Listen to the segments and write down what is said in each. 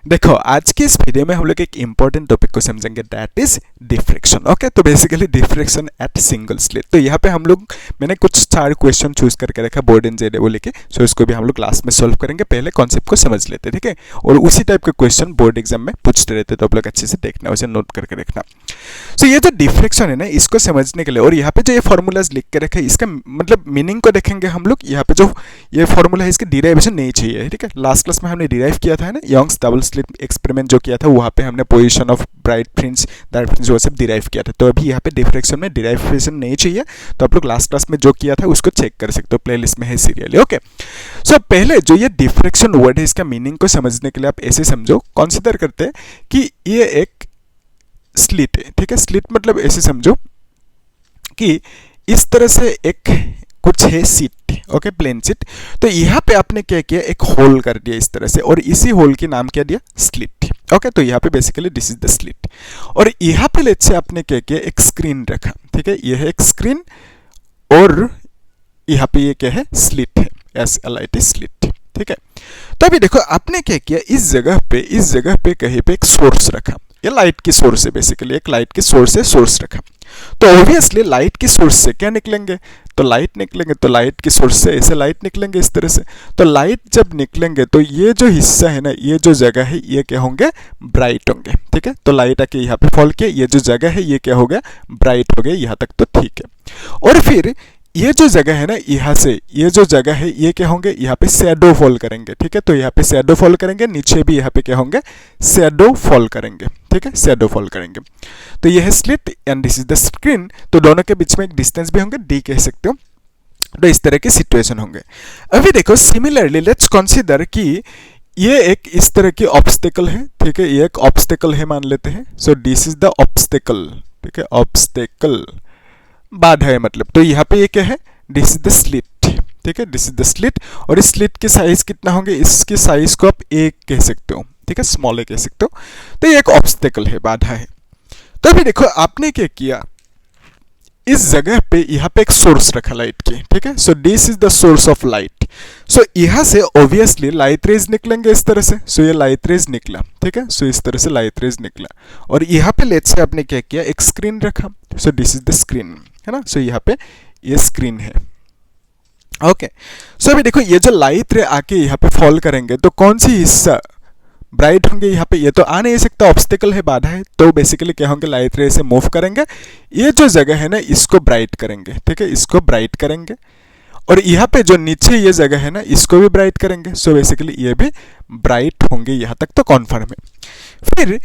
देखो आज की इस वीडियो में हम लोग एक इंपॉर्टेंट टॉपिक को समझेंगे, दैट इज डिफ्रैक्शन। ओके, तो basically diffraction at single slit. तो यहाँ पे हम लोग मैंने कुछ 4 क्वेश्चन चूज करके रखा बोर्ड एंड जेडे लेके, सो इसको भी हम लोग क्लास में सॉल्व करेंगे। पहले कॉन्सेप्ट को समझ लेते, ठीक है, और उसी टाइप के क्वेश्चन बोर्ड एग्जाम में पूछते रहते, तो आप लोग अच्छे से देखना, उसे नोट करके रखना। सो ये जो डिफ्रैक्शन है ना, इसको समझने के लिए, और यहाँ पे जो ये फॉर्मूलाज लिख के रखे हैं, इसका मतलब मीनिंग को देखेंगे हम लोग। यहाँ पे जो ये फॉर्मूला है इसकी डिराइवेशन नहीं चाहिए, ठीक है। लास्ट क्लास में हमने डिराइव किया था ना, यंग्स डबल स्लिट एक्सपेरिमेंट जो किया था, वहाँ पे हमने position of bright fringe dark fringe वो सब डिराइव किया था। तो अभी यहाँ पे डिफ्रैक्शन में डिराइवेशन नहीं चाहिए, तो आप लोग लास्ट क्लास में जो किया था उसको चेक कर सकते हो, प्लेलिस्ट में है सीरियली। ओके, सो पहले जो ये डिफ्रैक्शन वर्ड है, इसका मीनिंग को समझने के लिए आप ऐसे समझो, कंसीडर करते हैं कि ये एक स्लिट है, ठीक है। स्लिट मतलब ऐसे समझो कि इस तरह से एक कुछ है सीट, ओके, प्लेन सीट। तो यहाँ पे आपने क्या किया, एक होल कर दिया इस तरह से, और इसी होल के नाम क्या दिया, स्लिट। ओके, तो यहाँ पे basically this is the slit. और यहाँ पे लेट्स से आपने क्या किया, एक स्क्रीन रखा, ठीक है, ये है एक स्क्रीन, और यहाँ पे ये क्या है, स्लिट है, SLIT स्लिट, ठीक है। तो अभी देखो आपने क्या किया, इस जगह पे कहीं पे एक सोर्स रखा, ये लाइट की सोर्स है, बेसिकली एक लाइट की सोर्स है, सोर्स रखा। तो ऑब्वियसली लाइट की सोर्स से क्या निकलेंगे, तो लाइट निकलेंगे, तो लाइट की सोर्स से ऐसे लाइट निकलेंगे इस तरह से। तो लाइट जब निकलेंगे तो ये जो हिस्सा है ना, ये जो जगह है, ये क्या होंगे, ब्राइट होंगे, ठीक है। तो लाइट आके यहाँ पे फॉल किया, ये जो जगह है ये क्या हो गया, ब्राइट हो गया, यहाँ तक तो ठीक है। और फिर ये जो जगह है ना, यहाँ से ये जो जगह है ये क्या होंगे, यहाँ पे शैडो फॉल करेंगे, ठीक है। तो यहाँ पे शैडो फॉल करेंगे, नीचे भी यहाँ पे क्या होंगे, शैडो फॉल करेंगे, ठीक है, शैडो फॉल करेंगे। तो ये है slit and this is the screen. तो दोनों के बीच में एक डिस्टेंस भी होंगे, D कह सकते हो। तो इस तरह के सिचुएशन होंगे। अभी देखो सिमिलरली लेट्स कंसीडर कि ये एक इस तरह की ऑब्स्टेकल है, ठीक है, ये एक ऑब्स्टेकल है मान लेते हैं। सो दिस इज द ऑब्स्टेकल, ठीक है, ऑब्स्टेकल बाधा है मतलब। तो यहाँ पे ये क्या है, दिस इज द स्लिट, ठीक है, दिस इज द स्लिट। और इस स्लिट के साइज कितना होंगे, इसके साइज को आप A कह सकते हो, ठीक है, स्मॉल A कह सकते हो। तो ये एक ऑब्स्टेकल है, बाधा है। तो अभी देखो आपने क्या किया, इस जगह पे यहाँ पे एक सोर्स रखा लाइट की, ठीक है। So this is the source of light. So यहाँ से ऑब्वियसली लाइट रेज निकलेंगे इस तरह से। सो ये लाइट रेज निकला, ठीक है, सो इस तरह से लाइट रेज निकला। और यहाँ पे लेट्स से आपने क्या किया, एक स्क्रीन रखा। सो दिस इज द स्क्रीन, है ना। सो यहाँ पे ये स्क्रीन है, ओके। सो अभी देखो ये जो लाइट रे आके यहाँ पे फॉल करेंगे, तो कौन सी हिस्सा ब्राइट होंगे, यहाँ पे ये तो आ नहीं सकता, ऑब्स्टेकल है, बाधा है। तो बेसिकली क्या होंगे, लाइट रे से मूव करेंगे, ये जो जगह है ना इसको ब्राइट करेंगे, ठीक है, इसको ब्राइट करेंगे। और यहाँ पे जो नीचे ये जगह है ना, इसको भी ब्राइट करेंगे। सो बेसिकली ये भी ब्राइट होंगे, यहाँ तक तो कॉन्फर्म है। फिर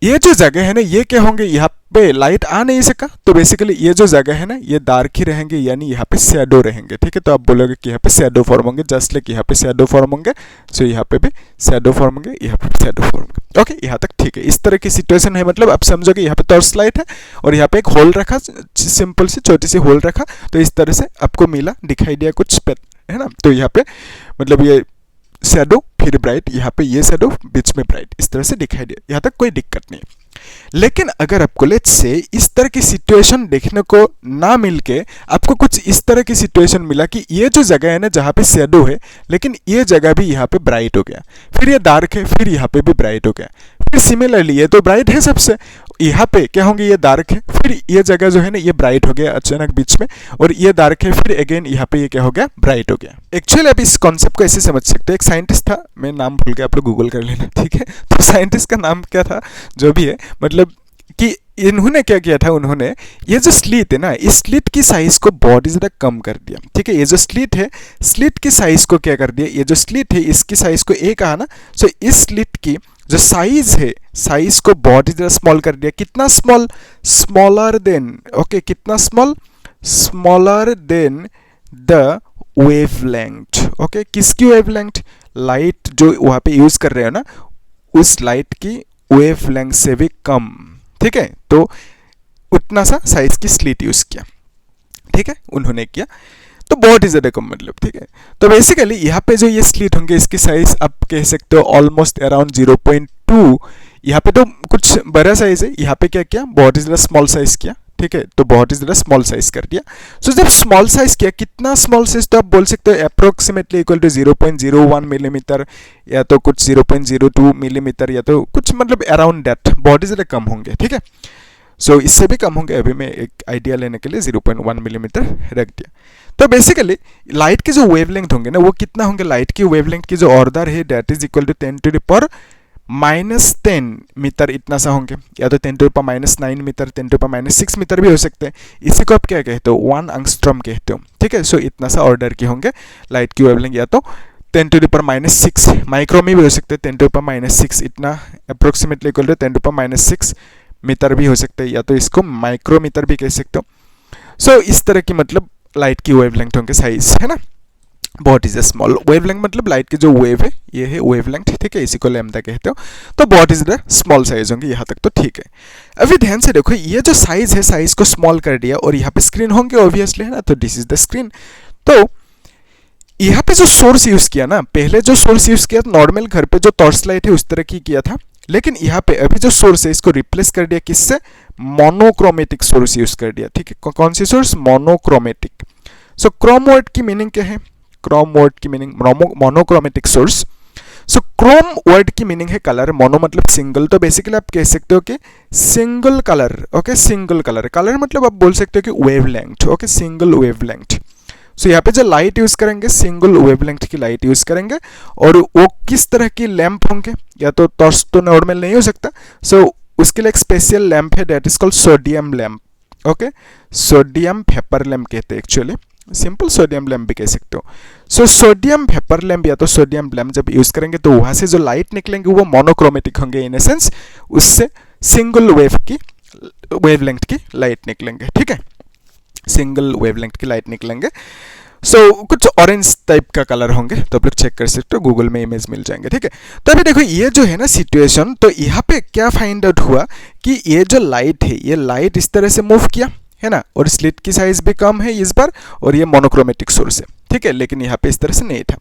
ये जो जगह है ना, ये क्या होंगे, यहाँ पे लाइट आ नहीं सका, तो बेसिकली ये जो जगह है ना, ये डार्क ही रहेंगे, यानी यहाँ पे शैडो रहेंगे, ठीक है। तो आप बोलोगे कि यहाँ पे शैडो फॉर्म होंगे, जस्ट लाइक यहाँ पे शैडो फॉर्म होंगे। सो यहाँ पे भी शैडो फॉर्म होंगे, यहाँ पे भी शैडो फॉर्म होंगे, ओके, यहाँ तक ठीक है। इस तरह की सिचुएशन है, मतलब आप समझोगे यहाँ पे टॉर्च लाइट है, और यहाँ पे एक होल रखा, सिंपल सी छोटी सी होल रखा, तो इस तरह से आपको मिला, दिखाई दिया कुछ, है ना। तो यहाँ पे मतलब ये शैडो फिर ब्राइट, यहाँ पे ये शैडो बीच में ब्राइट, इस तरह से दिखाई दे, यहाँ तक कोई दिक्कत नहीं। लेकिन अगर आपको लेट्स से इस तरह की सिचुएशन देखने को ना मिलके आपको कुछ इस तरह की सिचुएशन मिला कि ये जो जगह है ना जहाँ पे शैडो है, लेकिन ये जगह भी यहाँ पे ब्राइट हो गया, फिर ये डार्क है, फिर यहाँ पे भी ब्राइट हो गया, फिर सिमिलरली ये तो ब्राइट है सबसे, यहाँ पे क्या होंगे, ये डार्क है, फिर ये जगह जो है ना ये ब्राइट हो गया अचानक बीच में, और ये डार्क है, फिर अगेन यहाँ पे ये क्या हो गया, ब्राइट हो गया। एक्चुअली आप इस कॉन्सेप्ट को ऐसे समझ सकते हो, एक साइंटिस्ट था, मैं नाम भूल गया, आप लोग गूगल कर लेना, ठीक है। तो साइंटिस्ट का नाम क्या था, जो भी है, मतलब कि इन्होंने क्या किया था, उन्होंने ये जो स्लिट है ना, इस स्लिट की साइज को बहुत ही ज्यादा कम कर दिया, ठीक है। ये जो स्लिट है, स्लिट की साइज को क्या कर दिया, ये जो स्लिट है इसकी साइज को A कहा ना। सो इस स्लिट की जो साइज है, साइज को बहुत ही ज्यादा स्मॉल कर दिया। कितना स्मॉल, स्मॉलर देन, ओके, कितना small, smaller than the wavelength, okay. किसकी वेवलेंथ, लाइट जो वहां पे यूज कर रहे हो ना, उस लाइट की वेवलेंथ से भी कम, ठीक है। तो उतना सा साइज की स्लिट यूज किया, ठीक है, उन्होंने किया, तो बहुत ही ज्यादा कम मतलब, ठीक है। तो बेसिकली यहाँ पे जो ये स्लिट होंगे, इसकी साइज आप कह सकते हो ऑलमोस्ट अराउंड 0.2। यहाँ पे तो कुछ बड़ा साइज है, यहाँ पे क्या किया, बहुत ही ज्यादा स्मॉल साइज किया, ठीक है, तो बहुत ही ज़्यादा स्मॉल साइज कर दिया। सो जब स्मॉल साइज किया, कितना स्मॉल साइज, तो आप बोल सकते हो अप्रोक्सीमेटली इक्वल टू 0.01 मिलीमीटर या तो कुछ 0.02 मिलीमीटर या तो कुछ मतलब अराउंड दैट, बहुत ही ज़्यादा कम होंगे, ठीक है। सो इससे भी कम होंगे, अभी मैं एक आइडिया लेने के लिए 0.1 मिलीमीटर रख दिया। तो बेसिकली लाइट की जो वेवलेंथ होंगे ना, वो कितना होंगे, लाइट की वेवलेंथ की जो ऑर्डर है that is equal to 10⁻⁻10 metre इतना सा होंगे, या तो 10⁻⁹ मीटर, 10⁻⁶ मीटर भी हो सकते हैं। इसी को आप क्या कहते हो, 1 एंगस्ट्रॉम कहते हो, ठीक है। सो इतना सा ऑर्डर की होंगे लाइट की वेवलेंथ, या तो 10⁻⁻6 माइक्रो में भी हो सकते हैं, 10⁻⁻6 इतना अप्रोक्सीमेटली इक्वल टू 10⁻⁻6 मीटर भी हो सकते हैं, या तो इसको माइक्रोमीटर भी कह सकते हो। सो इस तरह की मतलब लाइट की वेवलेंथ होंगे, साइज है ना, बहुत ही स्मॉल। वेवलेंथ मतलब लाइट की जो वेव है ये है वेवलेंथ, ठीक है, इसी को लैम्डा कहते हो। तो बहुत ही ज़्यादा स्मॉल साइज होंगे, यहाँ तक तो ठीक है। अभी ध्यान से देखो, ये जो साइज है, साइज को स्मॉल कर दिया और यहाँ पे स्क्रीन होंगे ऑब्वियसली, है ना, तो दिस इज द स्क्रीन। तो यहाँ पे जो सोर्स यूज किया ना, पहले जो सोर्स यूज किया नॉर्मल घर पे जो टॉर्च लाइट है उस तरह की किया था, लेकिन यहाँ पे अभी जो सोर्स है इसको रिप्लेस कर दिया किससे, मोनोक्रोमेटिक सोर्स यूज कर दिया, ठीक है। कौन सी सोर्स, मोनोक्रोमेटिक। सो क्रोम वर्ड की मीनिंग क्या है, क्रोम वर्ड की मीनिंग मोनोक्रोमेटिक सोर्स। सो क्रोम वर्ड की मीनिंग है कलर, मोनो मतलब सिंगल, तो बेसिकली आप कह सकते हो कि single colour, okay, single colour. Colour मतलब आप बोल सकते हो कि wavelength, okay, single wavelength. So यहाँ पे जो लाइट यूज करेंगे सिंगल वेवलेंथ की लाइट यूज करेंगे, और वो किस तरह की लैंप होंगे, या तो टॉर्च तो नॉर्मल नहीं हो सकता, सो उसके लिए एक स्पेशल लैंप है that is called sodium lamp, okay, sodium vapour lamp कहते हैं एक्चुअली, सिंपल सोडियम लैंप भी कह सकते हो। सो सोडियम वेपर लैंप या तो सोडियम लैंप जब यूज करेंगे तो वहां से जो लाइट निकलेंगे वो मोनोक्रोमेटिक होंगे, इन ए सेंस उससे सिंगल वेवलेंथ की लाइट निकलेंगे, ठीक है, सिंगल वेवलेंथ की लाइट निकलेंगे। सो कुछ ऑरेंज टाइप का कलर होंगे, तो आप लोग चेक कर सकते हो, गूगल में इमेज मिल जाएंगे, ठीक है। तो अभी देखो ये जो है ना सिचुएशन, तो यहाँ पे क्या फाइंड आउट हुआ कि ये जो लाइट है, ये लाइट इस तरह से मूव किया, है ना, और स्लिट की साइज भी कम है इस बार, और ये मोनोक्रोमेटिक सोर्स है, ठीक है, लेकिन यहाँ पे इस तरह से नहीं था।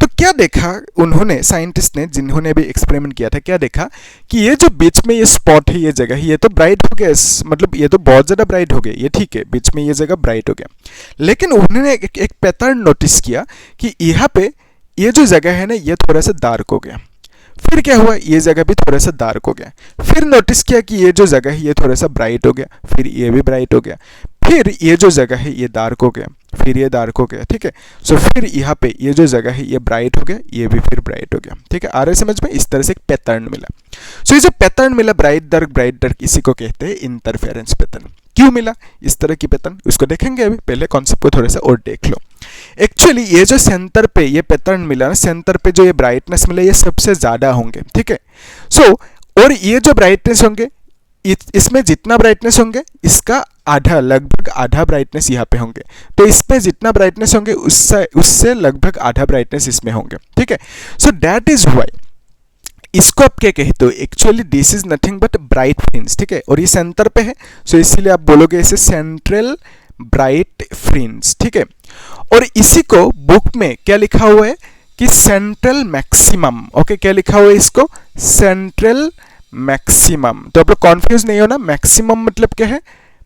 तो क्या देखा उन्होंने, साइंटिस्ट ने जिन्होंने भी एक्सपेरिमेंट किया था, क्या देखा कि ये जो बीच में ये स्पॉट है, ये जगह है, ये तो ब्राइट हो गया, मतलब ये तो बहुत ज़्यादा ब्राइट हो गया, ये ठीक है, बीच में ये जगह ब्राइट हो गया, लेकिन उन्होंने एक पैटर्न नोटिस किया कि यहाँ पे ये जो जगह है ना ये थोड़ा सा डार्क हो गया। फिर क्या हुआ, ये जगह भी थोड़ा सा डार्क हो गया। फिर नोटिस किया कि ये जो जगह है ये थोड़ा सा ब्राइट हो गया, फिर ये भी ब्राइट हो गया, फिर ये जो जगह है ये डार्क हो गया, फिर ये डार्क हो गया, ठीक है। सो फिर यहाँ पे ये जो जगह है ये ब्राइट हो गया, ये भी फिर ब्राइट हो गया, ठीक है। आ रहा है समझ में, इस तरह से एक पैटर्न मिला। सो ये जो पैटर्न मिला ब्राइट डार्क, इसी को कहते हैं इंटरफेरेंस पैटर्न। क्यों मिला इस तरह की पैटर्न, उसको देखेंगे अभी, पहले कॉन्सेप्ट को थोड़ा सा और देख लो। एक्चुअली ये जो सेंटर पे ये पैटर्न मिला ना, सेंटर पे जो ये ब्राइटनेस मिला ये सबसे ज्यादा होंगे, ठीक है। सो और ये जो ब्राइटनेस होंगे, इसमें जितना ब्राइटनेस होंगे इसका आधा, लगभग आधा ब्राइटनेस यहाँ पे होंगे, तो इसमें जितना ब्राइटनेस होंगे उससे लगभग आधा ब्राइटनेस इसमें होंगे, ठीक है। सो दैट इज व्हाई इसको आप क्या कहते हो, actually this is nothing but bright fringe, ठीक है, और ये सेंटर पे है, सो इसीलिए आप बोलोगे इसे सेंट्रल ब्राइट फ्रिंज, ठीक है। और इसी को बुक में क्या लिखा हुआ है कि सेंट्रल मैक्सिमम, ओके, क्या लिखा हुआ है इसको, सेंट्रल मैक्सिमम। तो आप लोग कॉन्फ्यूज नहीं हो ना, मैक्सिमम मतलब क्या है,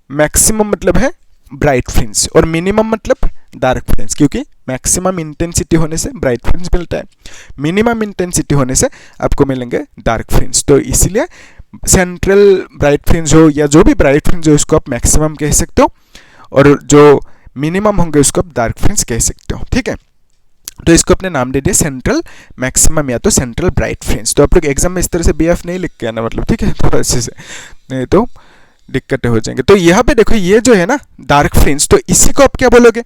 मैक्सिमम मतलब है ब्राइट फ्रिंज और मिनिमम मतलब डार्क फ्रिंज, क्योंकि मैक्सिमम इंटेंसिटी होने से ब्राइट फ्रिंज मिलता है, मिनिमम इंटेंसिटी होने से आपको मिलेंगे डार्क फ्रिंज। तो इसीलिए सेंट्रल ब्राइट फ्रिंज हो या जो भी ब्राइट फ्रिंज हो उसको आप मैक्सिमम कह सकते हो, और जो मिनिमम होंगे उसको आप डार्क फ्रिंज कह सकते हो, ठीक है। तो इसको अपने नाम दे दिया सेंट्रल मैक्सिमम या तो सेंट्रल ब्राइट फ्रिंज। तो आप लोग एग्जाम में इस तरह से BF नहीं लिख के आना, मतलब, ठीक है, थोड़ा अच्छे से, नहीं तो दिक्कतें हो जाएंगे। तो यहाँ पे देखो ये जो है ना डार्क फ्रिंज, तो इसी को आप क्या बोलोगे,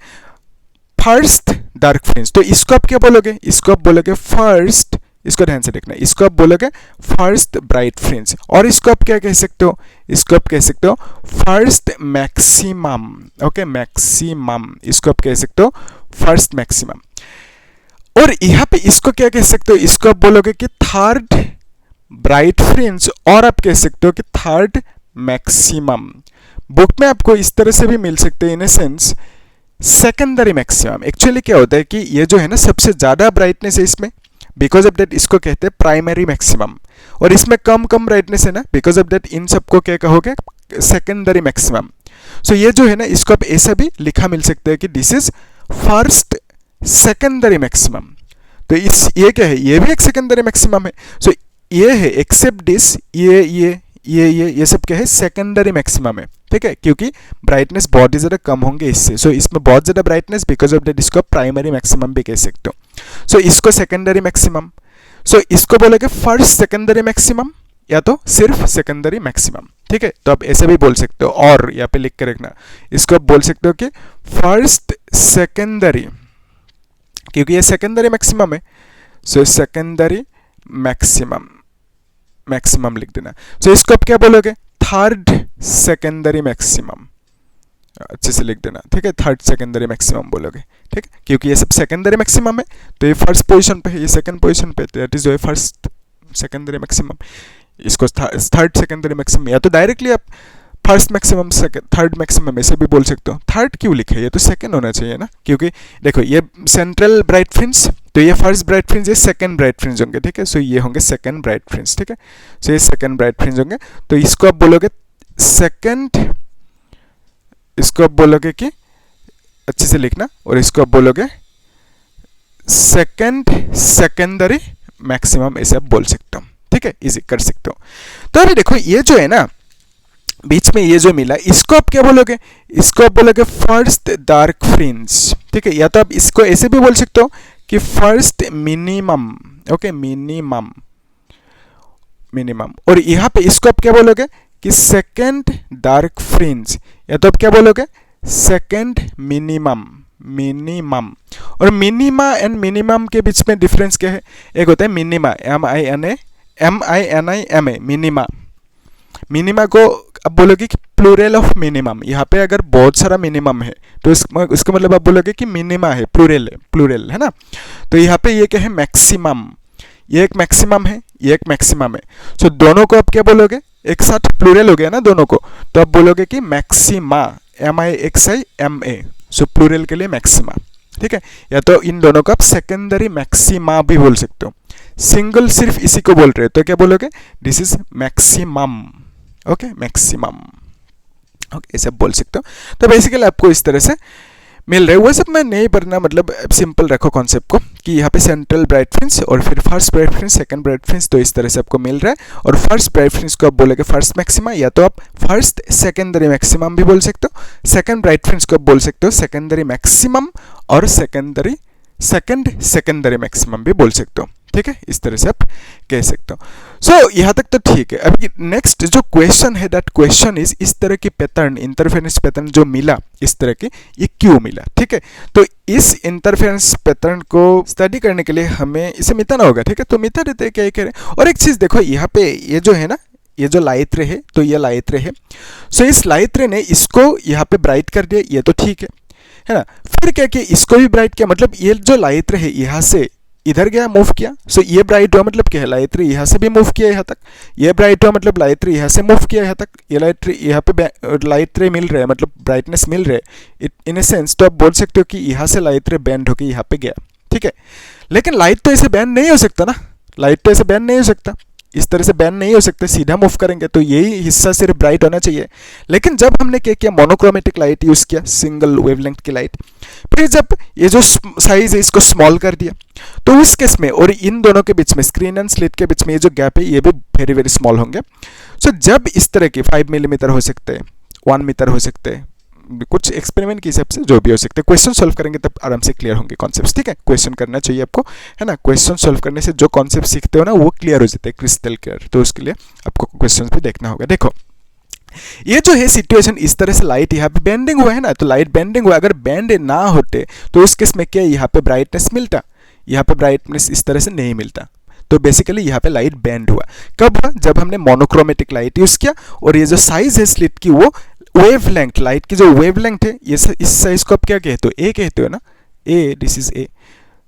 फर्स्ट डार्क फ्रिंज। तो इसको आप क्या बोलोगे, इसको आप बोलोगे फर्स्ट, इसको ध्यान से देखना, इसको आप बोलोगे फर्स्ट ब्राइट फ्रिंज, और इसको आप क्या कह सकते हो, इसको आप कह सकते हो फर्स्ट मैक्सिमम, ओके, मैक्सिमम, इसको आप कह सकते हो फर्स्ट मैक्सिमम। और यहाँ पे इसको क्या कह सकते हो, इसको आप बोलोगे कि थर्ड ब्राइट फ्रिंज, और आप कह सकते हो कि थर्ड मैक्सिमम। बुक में आपको इस तरह से भी मिल सकते हैं, in a sense secondary maximum. Actually क्या होता है कि ये जो है ना सबसे ज्यादा ब्राइटनेस है इसमें, बिकॉज ऑफ दैट इसको कहते हैं प्राइमरी मैक्सिमम, और इसमें कम ब्राइटनेस है ना, बिकॉज ऑफ दैट इन सबको क्या कहोगे, सेकेंडरी मैक्सिमम। सो ये जो है ना, इसको आप ऐसा भी लिखा मिल सकता है कि this is first secondary maximum. तो इस ये क्या है, ये भी एक सेकेंडरी मैक्सिमम है। सो ये है एक्सेप्ट दिस, ये सब क्या है, सेकेंडरी मैक्सिमम है, ठीक है, क्योंकि ब्राइटनेस बहुत ही ज़्यादा कम होंगे इससे। सो इसमें बहुत ज़्यादा ब्राइटनेस, बिकॉज ऑफ दैट इसको प्राइमरी मैक्सिमम भी कह सकते हो। सो इसको सेकेंडरी मैक्सिमम, सो इसको बोलोगे फर्स्ट सेकेंडरी मैक्सिमम या तो सिर्फ सेकेंडरी मैक्सिमम, ठीक है। तो आप ऐसे भी बोल सकते हो, और यहाँ पे लिख के रखना, इसको आप बोल सकते हो कि फर्स्ट सेकेंडरी, क्योंकि ये सेकेंडरी मैक्सिमम है। सो सेकेंडरी मैक्सिमम लिख देना। सो इसको आप क्या बोलोगे, थर्ड सेकेंडरी मैक्सिमम, अच्छे से लिख देना, ठीक है, थर्ड सेकेंडरी मैक्सिमम बोलोगे, ठीक है, क्योंकि ये सब सेकेंडरी मैक्सिमम है। तो ये फर्स्ट पोजीशन पे है, ये सेकंड पोजीशन पे, दैट इज जो है फर्स्ट सेकेंडरी मैक्सिमम। इसको थर्ड सेकेंडरी मैक्सिमम, या तो डायरेक्टली आप फर्स्ट मैक्सिमम थर्ड मैक्सिमम ऐसे भी बोल सकते हो। थर्ड क्यों लिखा है, ये तो सेकंड होना चाहिए ना, क्योंकि देखो ये सेंट्रल ब्राइट फ्रिंज, तो ये फर्स्ट ब्राइट फ्रिंज, ये सेकंड ब्राइट फ्रिंज होंगे, ठीक है। सो ये होंगे सेकंड ब्राइट फ्रिंज, ठीक है। सो ये सेकंड ब्राइट फ्रिंज होंगे। तो इसको आप बोलोगे सेकंड, इसको आप बोलोगे कि अच्छे से लिखना, और इसको आप बोलोगे सेकंड सेकेंडरी मैक्सिमम, ऐसे आप बोल सकते हो, ठीक है, इजी कर सकते हो। तो अभी देखो ये जो है ना बीच में ये जो मिला, इसको आप क्या बोलोगे, इसको आप बोलोगे फर्स्ट डार्क फ्रिंज, ठीक है, या तो आप इसको ऐसे भी बोल सकते हो कि फर्स्ट मिनिमम, ओके, मिनिमम, और यहाँ पे इसको आप क्या बोलोगे कि सेकंड डार्क फ्रिंज, या तो आप क्या बोलोगे सेकंड मिनिमम। और मिनिमा एंड मिनिमम के बीच में डिफरेंस क्या है, एक होता है मिनिमा, MINIMA, मिनिमा को अब बोलोगे कि प्लूरल ऑफ मिनिमम। यहाँ पे अगर बहुत सारा मिनिमम है तो इसका मतलब आप बोलोगे कि मिनिमा है, प्लूरल है ना। तो यहाँ पे ये क्या है, मैक्सिमम, ये एक मैक्सिमम है, ये एक मैक्सिमम है। सो दोनों को आप क्या बोलोगे, एक साथ प्लूरल हो गया ना दोनों को, तो आप बोलोगे कि मैक्सिमा, MIXIMA, सो प्लूरल के लिए मैक्सिमा, ठीक है। या तो इन दोनों को आप सेकेंडरी मैक्सिमा भी बोल सकते हो। सिंगल सिर्फ इसी को बोल रहे हो तो क्या बोलोगे, this is maximum, okay, maximum, okay, ऐसे बोल सकते हो। तो बेसिकली आपको इस तरह से मिल रहा है। वो सब मैं नहीं पढ़ना, मतलब सिंपल रखो कॉन्सेप्ट को कि यहाँ पे सेंट्रल ब्राइट फ्रिंज और फिर first bright fringe, second bright fringe, तो इस तरह से आपको मिल रहा है। और फर्स्ट ब्राइट फ्रिंज को आप बोलोगे फर्स्ट मैक्सिमा, या तो आप फर्स्ट सेकेंडरी मैक्सिमम भी बोल सकते हो। सेकंड ब्राइट फ्रिंज को आप बोल सकते हो सेकेंडरी मैक्सिमम, और सेकेंड सेकेंडरी मैक्सिमम भी बोल सकते हो, ठीक है, इस तरह से आप कह सकते हो। सो यहाँ तक तो ठीक है। अभी नेक्स्ट जो क्वेश्चन है, दैट क्वेश्चन इज, इस तरह की पैटर्न, इंटरफेरेंस पैटर्न जो मिला इस तरह के, ये क्यों मिला, ठीक है। तो इस इंटरफेरेंस पैटर्न को स्टडी करने के लिए हमें इसे मिटाना होगा, ठीक है। तो मिटा देते हैं, क्या करें। और एक चीज़ देखो, यहाँ पे ये जो है ना, ये जो लाइट रे है, तो ये लाइट रे है। सो इस लाइट रे ने इसको यहाँ पे ब्राइट कर दिया, ये तो ठीक है ना। फिर क्या किया, इसको भी ब्राइट किया, मतलब ये जो लाइट रे है यहाँ से इधर गया, मूव किया। सो ये ब्राइट हुआ, मतलब क्या है, लाइट रे यहाँ से भी मूव किया यहाँ तक। ये ब्राइट हुआ, मतलब लाइट रे यहाँ से मूव किया यहाँ तक। ये लाइट रे यहाँ पे लाइट रे मिल रहा है, मतलब ब्राइटनेस मिल रहा है इन ए सेंस। तो आप बोल सकते हो कि यहाँ से लाइट रे बैंड होकर यहाँ पे गया, ठीक है। लेकिन लाइट तो ऐसे बैंड नहीं हो सकता ना, लाइट तो ऐसे बैंड नहीं हो सकता, इस तरह से बैंड नहीं हो सकते, सीधा मूव करेंगे तो यही हिस्सा सिर्फ ब्राइट होना चाहिए। लेकिन जब हमने क्या किया, मोनोक्रोमेटिक लाइट यूज़ किया, सिंगल वेवलेंथ की लाइट, फिर जब ये जो साइज है इसको स्मॉल कर दिया, तो उस केस में और इन दोनों के बीच में, स्क्रीन एंड स्लिट के बीच में ये जो गैप है ये भी वेरी वेरी स्मॉल होंगे। सो जब इस तरह की 5 मिलीमीटर हो सकते हैं, 1 मीटर हो सकते हैं, कुछ एक्सपेरिमेंट के हिसाब से जो भी हो सकते हैं। क्वेश्चन सॉल्व करेंगे तब आराम से क्लियर होंगे कॉन्सेप्ट्स, ठीक है। क्वेश्चन करना चाहिए आपको, है ना। क्वेश्चन सॉल्व करने से जो कॉन्सेप्ट सीखते हो ना वो क्लियर हो जाते हैं, क्रिस्टल क्लियर। तो उसके लिए आपको क्वेश्चन भी देखना होगा। देखो ये जो है सिचुएशन, इस तरह से लाइट यहाँ पे बेंडिंग हुआ है ना, तो लाइट बेंडिंग हुआ, अगर बेंड ना होते तो उस केस में क्या यहाँ पे ब्राइटनेस मिलता, यहाँ पे ब्राइटनेस इस तरह से नहीं मिलता। तो बेसिकली यहाँ पे लाइट बेंड हुआ कब हुआ, जब हमने मोनोक्रोमेटिक लाइट यूज किया। और ये जो साइज है स्लिट की, वो वेवलेंथ, लाइट की जो वेवलेंथ है, ये इस साइज को आप क्या कहते हो, ए कहते हो ना, ए, दिस इज ए,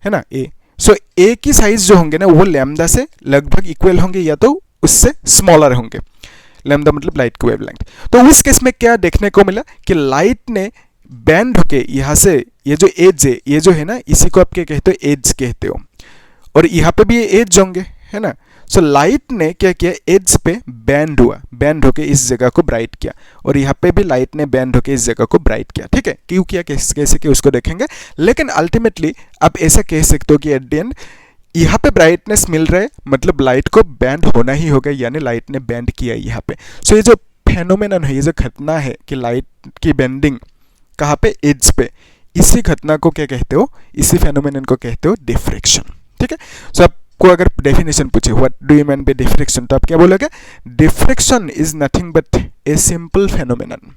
है ना, ए। सो ए की साइज जो होंगे ना वो लैम्डा से लगभग इक्वल होंगे, या तो उससे स्मॉलर होंगे। लैम्डा मतलब लाइट की वेवलेंथ। तो उस केस में क्या देखने को मिला कि लाइट ने बैंड होके यहाँ से, ये जो एज है, ये जो है ना, इसी को आप क्या कहते हो, एज कहते हो। और यहाँ पे भी ये एज होंगे, है ना। सो लाइट ने क्या किया, एज पे बैंड हुआ, बैंड होके इस जगह को ब्राइट किया, और यहाँ पे भी लाइट ने बैंड होके इस जगह को ब्राइट किया, ठीक है। क्यों किया, कैसे किया उसको देखेंगे, लेकिन अल्टीमेटली आप ऐसा कह सकते हो कि एट द एंड यहाँ पे ब्राइटनेस मिल रहा है, मतलब लाइट को बैंड होना ही होगा, यानी लाइट ने बैंड किया यहाँ पे। सो ये जो फेनोमेनन है, ये जो घटना है कि लाइट की बेंडिंग कहाँ पे, एज पे, इसी घटना को क्या कहते हो, इसी फेनोमेनन को कहते हो डिफ्रैक्शन, ठीक है। सो आपको अगर डेफिनेशन पूछे what do you mean by diffraction, तो आप क्या बोलोगे, diffraction is nothing but a simple phenomenon.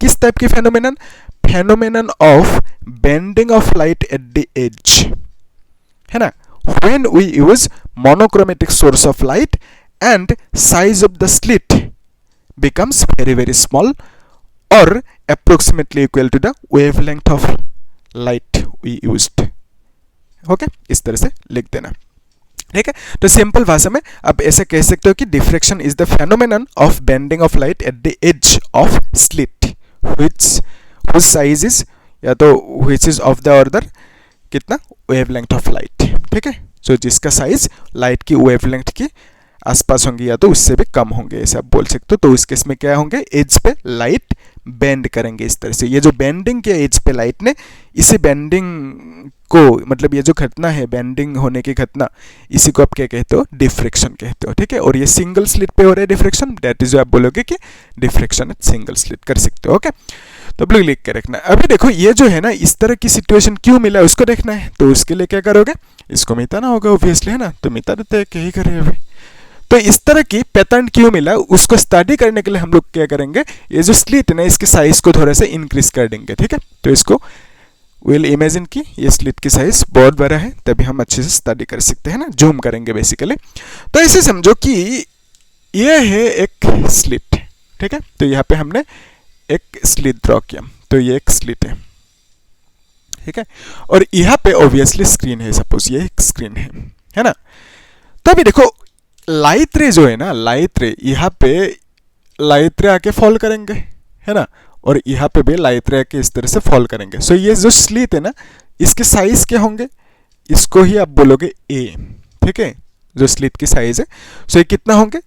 किस टाइप की phenomenon, phenomenon of bending of light at the edge, है ना। when we use monochromatic source of light and size of the slit becomes very small or approximately equal to the wavelength of light we used, okay इस तरह से लिख देना, ठीक है। तो सिंपल भाषा में आप ऐसे कह सकते हो कि diffraction is the phenomenon of bending of light at the edge of slit which size is, या तो which is of the order कितना, वेवलेंथ ऑफ लाइट, ठीक है। सो जिसका साइज लाइट की वेवलेंथ के आसपास होंगे या तो उससे भी कम होंगे, ऐसे आप बोल सकते हो। तो इस केस में क्या होंगे, एज पे लाइट बेंड करेंगे इस तरह से। ये जो बेंडिंग किया एज पे लाइट ने, इसी बेंडिंग को, मतलब ये जो घटना है बेंडिंग होने की घटना, इसी को आप क्या कहते हो, डिफ्रैक्शन कहते हो, ठीक है। और ये सिंगल स्लिट पे हो रहा है डिफ्रैक्शन, दैट इज आप बोलोगे कि डिफ्रैक्शन एट सिंगल स्लिट कर सकते हो, ओके। तो आप लोग लिख के रखना। अभी देखो ये जो है ना, इस तरह की सिचुएशन क्यों मिला है उसको देखना है, तो उसके लिए क्या करोगे, इसको मिटाना होगा ऑब्वियसली, है ना। तो मिटा देते हैं, क्या ही करें अभी। तो इस तरह की पैटर्न क्यों मिला उसको स्टडी करने के लिए हम लोग क्या करेंगे, ये जो स्लिट है ना, इसके साइज को थोड़ा सा इंक्रीज कर देंगे, ठीक है। तो इसको विल इमेजिन कि ये स्लिट की साइज बहुत बड़ा है, तभी हम अच्छे से स्टडी कर सकते हैं ना, जूम करेंगे बेसिकली। तो ऐसे समझो कि ये है एक स्लिट, ठीक है। तो यहाँ पे हमने एक स्लिट ड्रॉ किया, तो ये एक स्लिट है, ठीक है। और यहाँ पे ऑब्वियसली स्क्रीन है, सपोज ये एक स्क्रीन है ना। तो अभी देखो लाइट रे जो है ना, लाइट रे यहाँ पे लाइट रे आके फॉल करेंगे, है ना। और यहाँ पे भी लाइट रे आके इस तरह से फॉल करेंगे। सो ये जो स्लिट है ना, इसके साइज क्या होंगे, इसको ही आप बोलोगे ए, ठीक है, जो स्लिट की साइज है। सो ये कितना होंगे,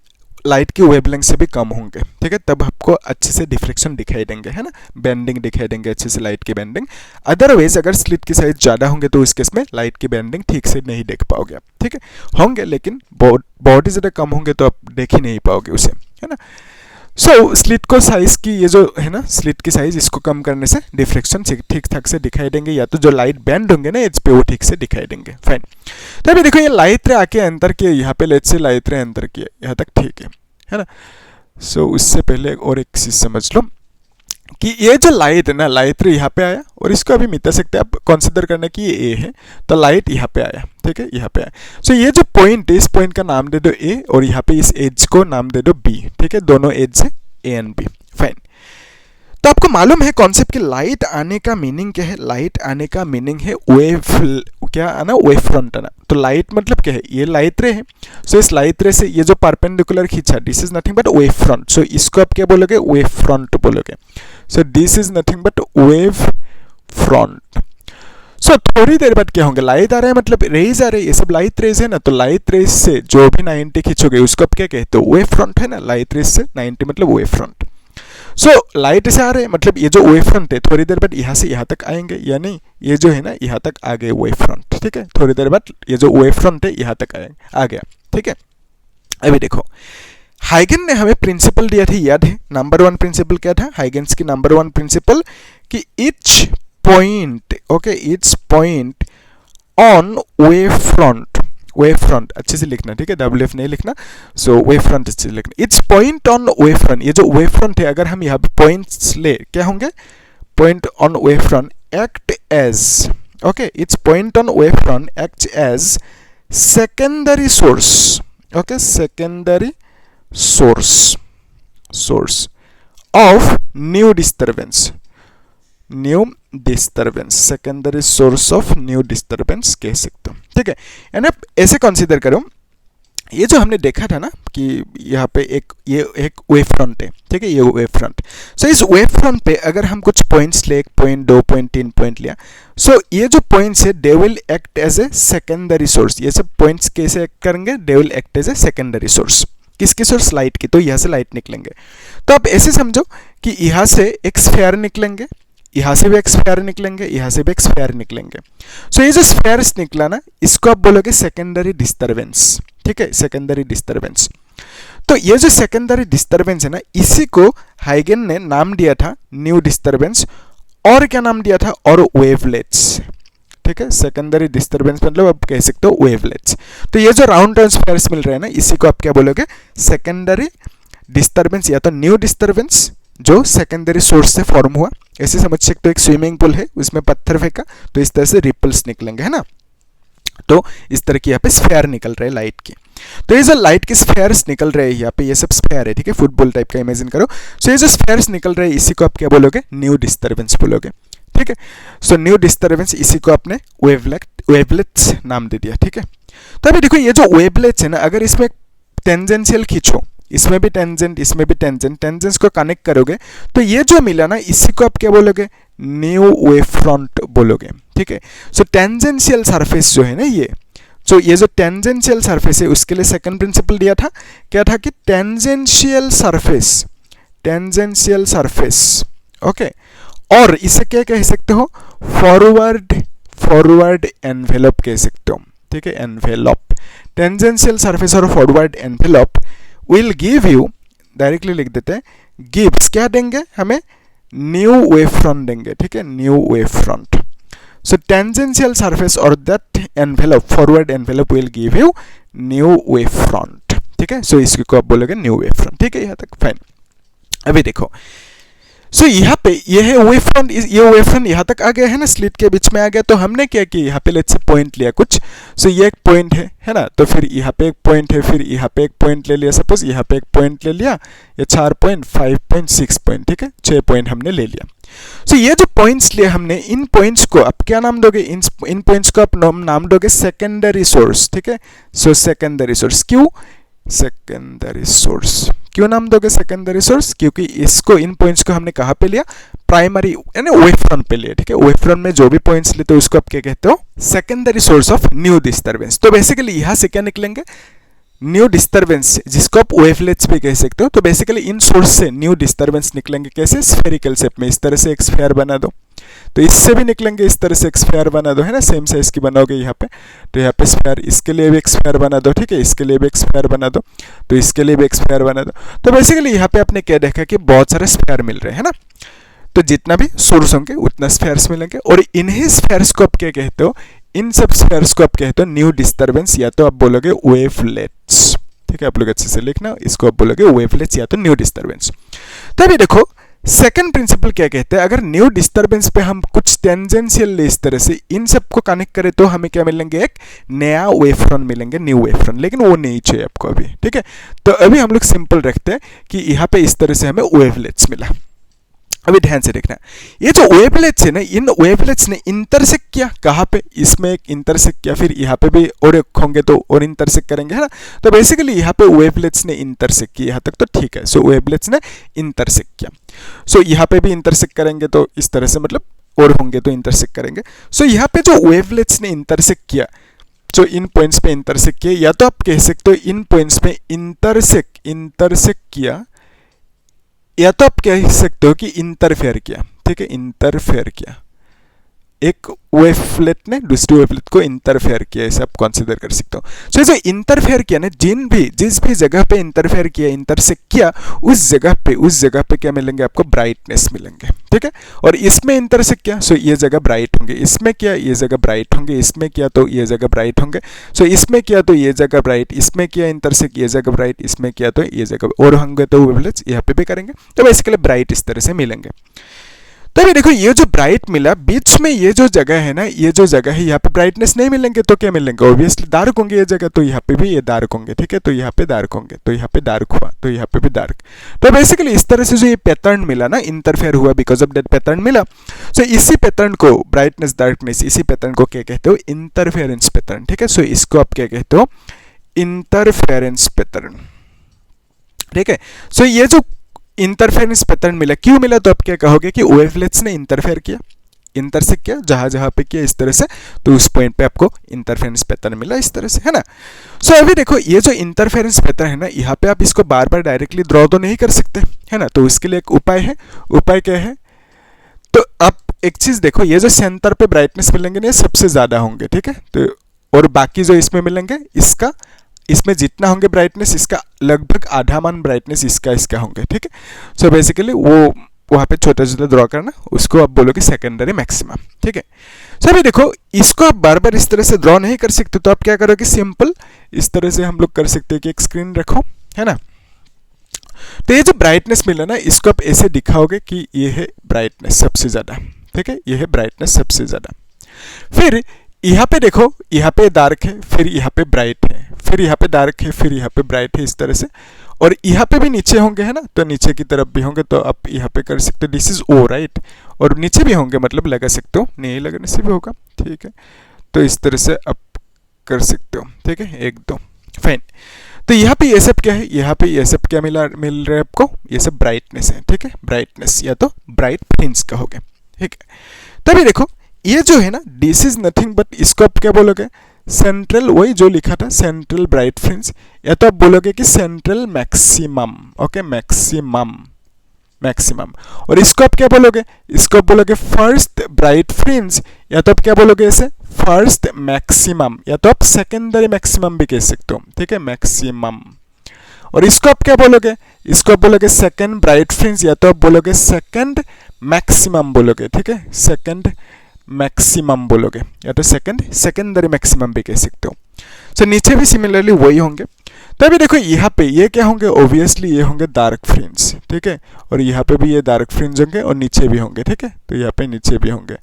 लाइट की वेवलेंथ से भी कम होंगे, ठीक है। तब आपको अच्छे से डिफ्रैक्शन दिखाई देंगे, है ना, बेंडिंग दिखाई देंगे अच्छे से, लाइट की बेंडिंग। अदरवाइज अगर स्लिट की साइज ज़्यादा होंगे तो इस केस में लाइट की बेंडिंग ठीक से नहीं देख पाओगे आप, ठीक है। होंगे लेकिन बहुत ही ज़्यादा कम होंगे तो आप देख ही नहीं पाओगे उसे, है ना। सो स्लिट को साइज की, ये जो है ना स्लिट की साइज, इसको कम करने से डिफ्रैक्शन ठीक ठाक से दिखाई देंगे, या तो जो लाइट बैंड होंगे ना एज पे वो ठीक से दिखाई देंगे, फाइन। तो अभी देखो ये लाइट रे आके अंतर किए, यहाँ पे लेट से लाइट रे अंतर किए, यहाँ तक ठीक है ना। सो उससे पहले और एक चीज समझ लो कि ये जो लाइट है ना, लाइट रे यहाँ पे आया, और इसको अभी मिटा सकते हैं आप, कंसिडर करना कि ये ए है, तो लाइट यहाँ पे आया, ठीक है, यहाँ पे आया। सो ये जो पॉइंट है, इस पॉइंट का नाम दे दो ए, और यहाँ पे इस एज को नाम दे दो बी, ठीक है। दोनों एज है ए एंड बी, फाइन। तो आपको मालूम है कॉन्सेप्ट कि लाइट आने का मीनिंग क्या है, लाइट आने का मीनिंग है वेव, क्या आना, वेव फ्रंट आना। तो लाइट मतलब क्या है, ये लाइट रे है। सो इस लाइट रे से ये जो परपेंडिकुलर खींचा, this is nothing but wave front. So इसको आप क्या बोलोगे, वेव फ्रंट बोलोगे। So this is nothing but wave front. So थोड़ी देर बाद क्या होंगे, लाइट आ रहा है मतलब रेज आ रही है, ये सब लाइट रेज है ना। तो लाइट रेज से जो भी 90 खींचोगे उसको आप क्या कहते हो, वेव फ्रंट, है ना। लाइट रेज से 90 मतलब वेव फ्रंट। सो लाइट से आ रहे हैं मतलब ये जो वेव फ्रंट है, थोड़ी देर बाद यहाँ से यहाँ तक आएंगे, यानी ये जो है ना यहाँ तक आ गए वेव फ्रंट, ठीक है। थोड़ी देर बाद ये जो वेव फ्रंट है यहाँ तक आ गया, ठीक है। अभी देखो हाइगन ने हमें प्रिंसिपल दिया था, याद है, नंबर 1 प्रिंसिपल क्या था, हाइगन्स की नंबर 1 प्रिंसिपल कि each point, okay, each point on wave front अच्छे से लिखना, ठीक है, WF नहीं लिखना। सो वेव फ्रंट अच्छे से लिखना, it's point on wave front. ये जो वेव फ्रंट है, अगर हम यहाँ पे पॉइंट्स ले, क्या होंगे, point on wave front act as, okay, it's point on wave front act as secondary source, okay, secondary source of new disturbance, secondary source of new disturbance कह सकते हो, ठीक है। यानी आप ऐसे कंसीडर करो, ये जो हमने देखा था ना कि यहाँ पे ये एक वेव फ्रंट है, ठीक है, ये वेव फ्रंट। सो इस वेव फ्रंट पे अगर हम कुछ पॉइंट्स ले, 1 पॉइंट, 2 पॉइंट, 3 पॉइंट लिया, सो ये जो पॉइंट्स है they will act as a secondary source. ये सब पॉइंट्स कैसे एक्ट करेंगे? They will act as a secondary source. किसकी सोर्स? लाइट की। तो यहाँ से लाइट निकलेंगे। तो आप ऐसे समझो कि यहाँ से एक स्फेयर निकलेंगे, यहाँ से भी एक स्फेयर निकलेंगे, यहाँ से भी एक स्फेयर निकलेंगे। सो ये जो स्फेयर्स निकला ना, इसको आप बोलोगे सेकेंडरी डिस्टर्बेंस, ठीक है, सेकेंडरी डिस्टर्बेंस। तो ये जो सेकेंडरी डिस्टर्बेंस है ना, इसी को हाइगन ने नाम दिया था न्यू डिस्टर्बेंस, और क्या नाम दिया था? और वेवलेट्स, ठीक है। सेकेंडरी डिस्टर्बेंस मतलब आप कह सकते हो वेवलेट्स। तो ये जो राउंड टर्न स्फेयर्स मिल रहे हैं ना, इसी को आप क्या बोलोगे? सेकेंडरी डिस्टर्बेंस या तो न्यू डिस्टर्बेंस जो सेकेंडरी सोर्स से फॉर्म हुआ। ऐसे समझ सकते हो एक स्विमिंग पूल है, उसमें पत्थर फेंका तो इस तरह से रिपल्स निकलेंगे, है ना। तो इस तरह की यहाँ पे स्फेयर निकल रहे हैं लाइट की। तो ये जो लाइट के स्फेयर्स निकल रहे हैं यहाँ पे, ये सब स्फेयर है, ठीक है, फुटबॉल टाइप का इमेजिन करो। सो ये जो स्फेयर्स निकल रहे हैं इसी को आप क्या बोलोगे? न्यू डिस्टर्बेंस बोलोगे, ठीक है। सो न्यू डिस्टर्बेंस, इसी को आपने वेवलेट्स नाम दे दिया, ठीक है। तो अभी देखो ये जो वेवलेट्स है ना, अगर इसमें टेंजेंशियल खींचो, इसमें भी टेंजेंट, इसमें भी टेंजेंट, टेंजेंट्स को कनेक्ट करोगे तो ये जो मिला ना, इसी को आप क्या बोलोगे? न्यू वेव फ्रंट बोलोगे, ठीक है। सो टेंजेंशियल सरफेस जो है ना ये जो टेंजेंशियल सरफेस है उसके लिए सेकंड प्रिंसिपल दिया था, क्या था कि टेंजेंशियल सरफेस, ओके। और इसे क्या कह सकते हो? फॉरवर्ड एनवेलप कह सकते हो, ठीक है, एनवेलप। टेंजेंशियल सरफेस और forward envelope will give you, directly लिख देते हैं, गिव्स क्या देंगे हमें? न्यू वेव फ्रंट देंगे, ठीक है, न्यू वेव फ्रंट। सो टेंजेंशियल सरफेस और that envelope, forward envelope will give you new wave front, ठीक है। सो इसको आप बोलोगे न्यू वेव फ्रंट, ठीक है, यहाँ तक फाइन। अभी देखो, सो यहाँ पे ये है वेव फ्रंट, ये वेव फ्रंट यहाँ तक आ गया है ना, स्लिट के बीच में आ गया। तो हमने क्या किया, यहाँ पे लेट्स से पॉइंट लिया कुछ। सो ये एक पॉइंट है ना, तो फिर यहाँ पे एक पॉइंट है, फिर यहाँ पे एक पॉइंट ले लिया, सपोज यहाँ पे एक पॉइंट ले लिया, ये 4 पॉइंट, 5 पॉइंट, 6 पॉइंट, ठीक है, 6 पॉइंट हमने ले लिया। सो ये जो पॉइंट्स लिए हमने, इन पॉइंट्स को आप क्या नाम दोगे? इन पॉइंट्स को आप नाम दोगे सेकेंडरी सोर्स, ठीक है। सो सेकेंडरी सोर्स, क्यों सेकेंडरी सोर्स? क्यों नाम दोगे सेकेंडरी सोर्स? क्योंकि इसको, इन पॉइंट्स को हमने कहाँ पे लिया? प्राइमरी यानी वेव फ्रंट पे लिया, ठीक है। वेव फ्रंट में जो भी पॉइंट्स लेते हो उसको आप क्या कहते हो? Secondary source of new disturbance. तो बेसिकली यहाँ से क्या निकलेंगे? न्यू डिस्टर्बेंस, जिसको आप वेवलेट्स भी कह सकते हो। तो बेसिकली इन सोर्स से न्यू डिस्टर्बेंस निकलेंगे कैसे? स्फेरिकल शेप में, इस तरह से एक स्फेयर बना दो। तो इससे भी निकलेंगे, इस तरह से एक स्फेयर बना दो, है ना, सेम साइज की बनाओगे यहाँ पे। तो यहाँ पे स्फेयर, इसके लिए भी एक स्फेयर बना दो, ठीक है, इसके लिए भी एक स्फेयर बना दो, तो इसके लिए भी एक स्फेयर बना दो। तो बेसिकली यहाँ पे आपने क्या देखा कि बहुत सारे स्फेयर मिल रहे हैं ना। तो जितना भी सोर्स होंगे उतना स्फेयर्स मिलेंगे, और इन्हीं स्फेयर्स को आप क्या कहते हो? इन सब स्फेयर्स को आप कहते हो न्यू डिस्टर्बेंस, या तो आप बोलोगे वेवलेट्स, ठीक है। आप लोग अच्छे से लिखना, इसको आप बोलोगे वेवलेट्स या तो न्यू डिस्टर्बेंस। तो अभी देखो सेकंड प्रिंसिपल क्या कहते हैं, अगर न्यू डिस्टर्बेंस पे हम कुछ टेंजेंशियल इस तरह से इन सबको कनेक्ट करें तो हमें क्या मिलेंगे? एक नया वेव फ्रंट मिलेंगे, न्यू वेव फ्रंट, लेकिन वो नहीं चाहिए आपको अभी, ठीक है। तो अभी हम लोग सिंपल रखते हैं कि यहाँ पे इस तरह से हमें वेवलेट्स मिला। अभी ध्यान से देखना, ये जो वेवलेट्स है ना, इन वेवलेट्स ने इंटरसेक्ट किया कहाँ पे? इसमें एक इंटरसेक्ट किया, फिर यहाँ पे भी और एक होंगे तो और इंटरसेक्ट करेंगे, है ना। तो बेसिकली यहाँ पे वेवलेट्स ने इंटरसेक्ट किया, यहाँ तक तो ठीक है। सो वेवलेट्स ने इंटरसेक्ट किया, सो यहाँ पे भी इंटरसेक्ट करेंगे तो इस तरह से, मतलब और होंगे तो इंटरसेक्ट करेंगे। सो यहाँ पे जो वेवलेट्स ने इंटरसेक्ट किया, जो इन पॉइंट्स पे इंटरसेक्ट किया, या तो आप कह सकते हो इन पॉइंट्स पे इंटरसेक्ट किया, या तो आप कह सकते हो कि इंटरफेयर किया, ठीक है, इंटरफेयर किया। एक वेवलेट ने दूसरी वेवलेट को इंटरफेयर किया, ऐसे आप कंसीडर कर सकते हो। सो जो इंटरफेयर किया ना, जिस भी जगह पे इंटरफेयर किया, इंटरसेक्ट किया, उस जगह पे क्या मिलेंगे आपको? ब्राइटनेस मिलेंगे, ठीक है। और इसमें इंटरसेक्ट किया, सो ये जगह ब्राइट होंगे, इसमें किया ये जगह ब्राइट होंगे, इसमें किया तो ये जगह ब्राइट होंगे। सो इसमें किया तो ये जगह ब्राइट, इसमें किया इंटरसेक्ट ये जगह ब्राइट, इसमें किया तो ये जगह और होंगे, तो वेवलेट्स यहाँ पे भी करेंगे। तो बेसिकली ब्राइट इस तरह से मिलेंगे। तो अभी देखो ये जो ब्राइट मिला, बीच में ये जो जगह है ना, ये जो जगह है यहाँ पे ब्राइटनेस नहीं मिलेंगे तो क्या मिलेंगे? ऑब्वियसली डार्क होंगे ये जगह, तो यहाँ पे भी ये डार्क होंगे, ठीक है। तो यहाँ पे डार्क होंगे, तो यहाँ पे डार्क हुआ, तो यहाँ पे भी डार्क। तो बेसिकली इस तरह से जो ये पैटर्न मिला ना, इंटरफेयर हुआ, बिकॉज ऑफ दैट पैटर्न मिला। सो इसी पैटर्न को, ब्राइटनेस डार्कनेस, इसी पैटर्न को क्या कहते हो? इंटरफेरेंस पैटर्न, ठीक है। सो इसको आप क्या कहते हो? इंटरफेरेंस पैटर्न, ठीक है। सो ये जो इंटरफेरेंस पैटर्न मिला, क्यों मिला, तो आप क्या कहोगे कि वेवलेट्स ने इंटरफेयर किया, इंटरसेक्ट किया, जहां जहां पे किया इस तरह से, तो उस पॉइंट पे आपको इंटरफेरेंस पैटर्न मिला इस तरह से, है ना। सो अभी देखो ये जो इंटरफेरेंस पैटर्न है ना, यहाँ पे आप इसको बार बार डायरेक्टली ड्रॉ तो नहीं कर सकते, है ना। तो इसके लिए एक उपाय है। उपाय क्या है, तो आप एक चीज देखो, ये जो सेंटर पे ब्राइटनेस मिलेंगे ना, ये सबसे ज्यादा होंगे, ठीक है। तो और बाकी जो इसमें मिलेंगे, इसका इसमें जितना होंगे ब्राइटनेस, इसका लगभग आधा मान ब्राइटनेस इसका होंगे, ठीक है। सो बेसिकली वो वहाँ पे छोटा छोटा ड्रॉ करना, उसको आप बोलोगे सेकेंडरी मैक्सिमम, ठीक है। सो अभी देखो, इसको आप बार बार इस तरह से ड्रॉ नहीं कर सकते, तो आप क्या करोगे, सिंपल इस तरह से हम लोग कर सकते हैं कि एक स्क्रीन रखो, है ना। तो ये जो ब्राइटनेस मिला ना, इसको आप ऐसे दिखाओगे कि ये है ब्राइटनेस सबसे ज़्यादा, ठीक है, ये है ब्राइटनेस सबसे ज़्यादा। फिर यहाँ पे देखो, यहाँ पे डार्क है, फिर यहाँ पे ब्राइट है, फिर यहाँ पे डार्क है, फिर यहाँ पे ब्राइट है, इस तरह से। और यहाँ पे भी नीचे होंगे, है ना, तो नीचे की तरफ भी होंगे, तो आप यहाँ पे कर सकते हो, दिस इज ओ राइट। और नीचे भी होंगे, मतलब लगा सकते हो, नहीं लगाने से भी होगा, ठीक है। तो इस तरह से आप कर सकते हो, ठीक है, एक दो, फाइन। तो यहाँ पे ये सब क्या है, यहाँ पे ये सब क्या मिल रहा है आपको, ये सब ब्राइटनेस है, ठीक है, ब्राइटनेस या तो ब्राइट फ्रिंज कहोगे, ठीक है। तभी देखो ये जो है ना, दिस इज नथिंग बट, इसको आप क्या बोलोगे, सेंट्रल, वही जो लिखा था सेंट्रल ब्राइट फ्रिंज, या तो आप बोलोगे कि central maximum, okay, maximum, maximum. और इसको आप क्या बोलोगे, इसको आप बोलोगे फर्स्ट ब्राइट फ्रिंज, या तो आप क्या बोलोगे इसे, फर्स्ट मैक्सिमम, या तो आप सेकेंडरी मैक्सिमम भी कह सकते हो, ठीक है, मैक्सिमम। और इसको आप क्या बोलोगे, इसको आप बोलोगे सेकेंड ब्राइट फ्रिंज, या तो आप बोलोगे सेकेंड मैक्सिमम बोलोगे, ठीक है, सेकेंड मैक्सिमम बोलोगे, या तो सेकेंडरी मैक्सिमम भी कह सकते हो। सो नीचे भी सिमिलरली वही होंगे। तो अभी देखो यहाँ पे ये क्या होंगे, ऑब्वियसली ये होंगे डार्क फ्रिंज, ठीक है, और यहाँ पे भी ये डार्क फ्रिंज होंगे, और नीचे भी होंगे, ठीक है, तो यहाँ पे नीचे भी होंगे।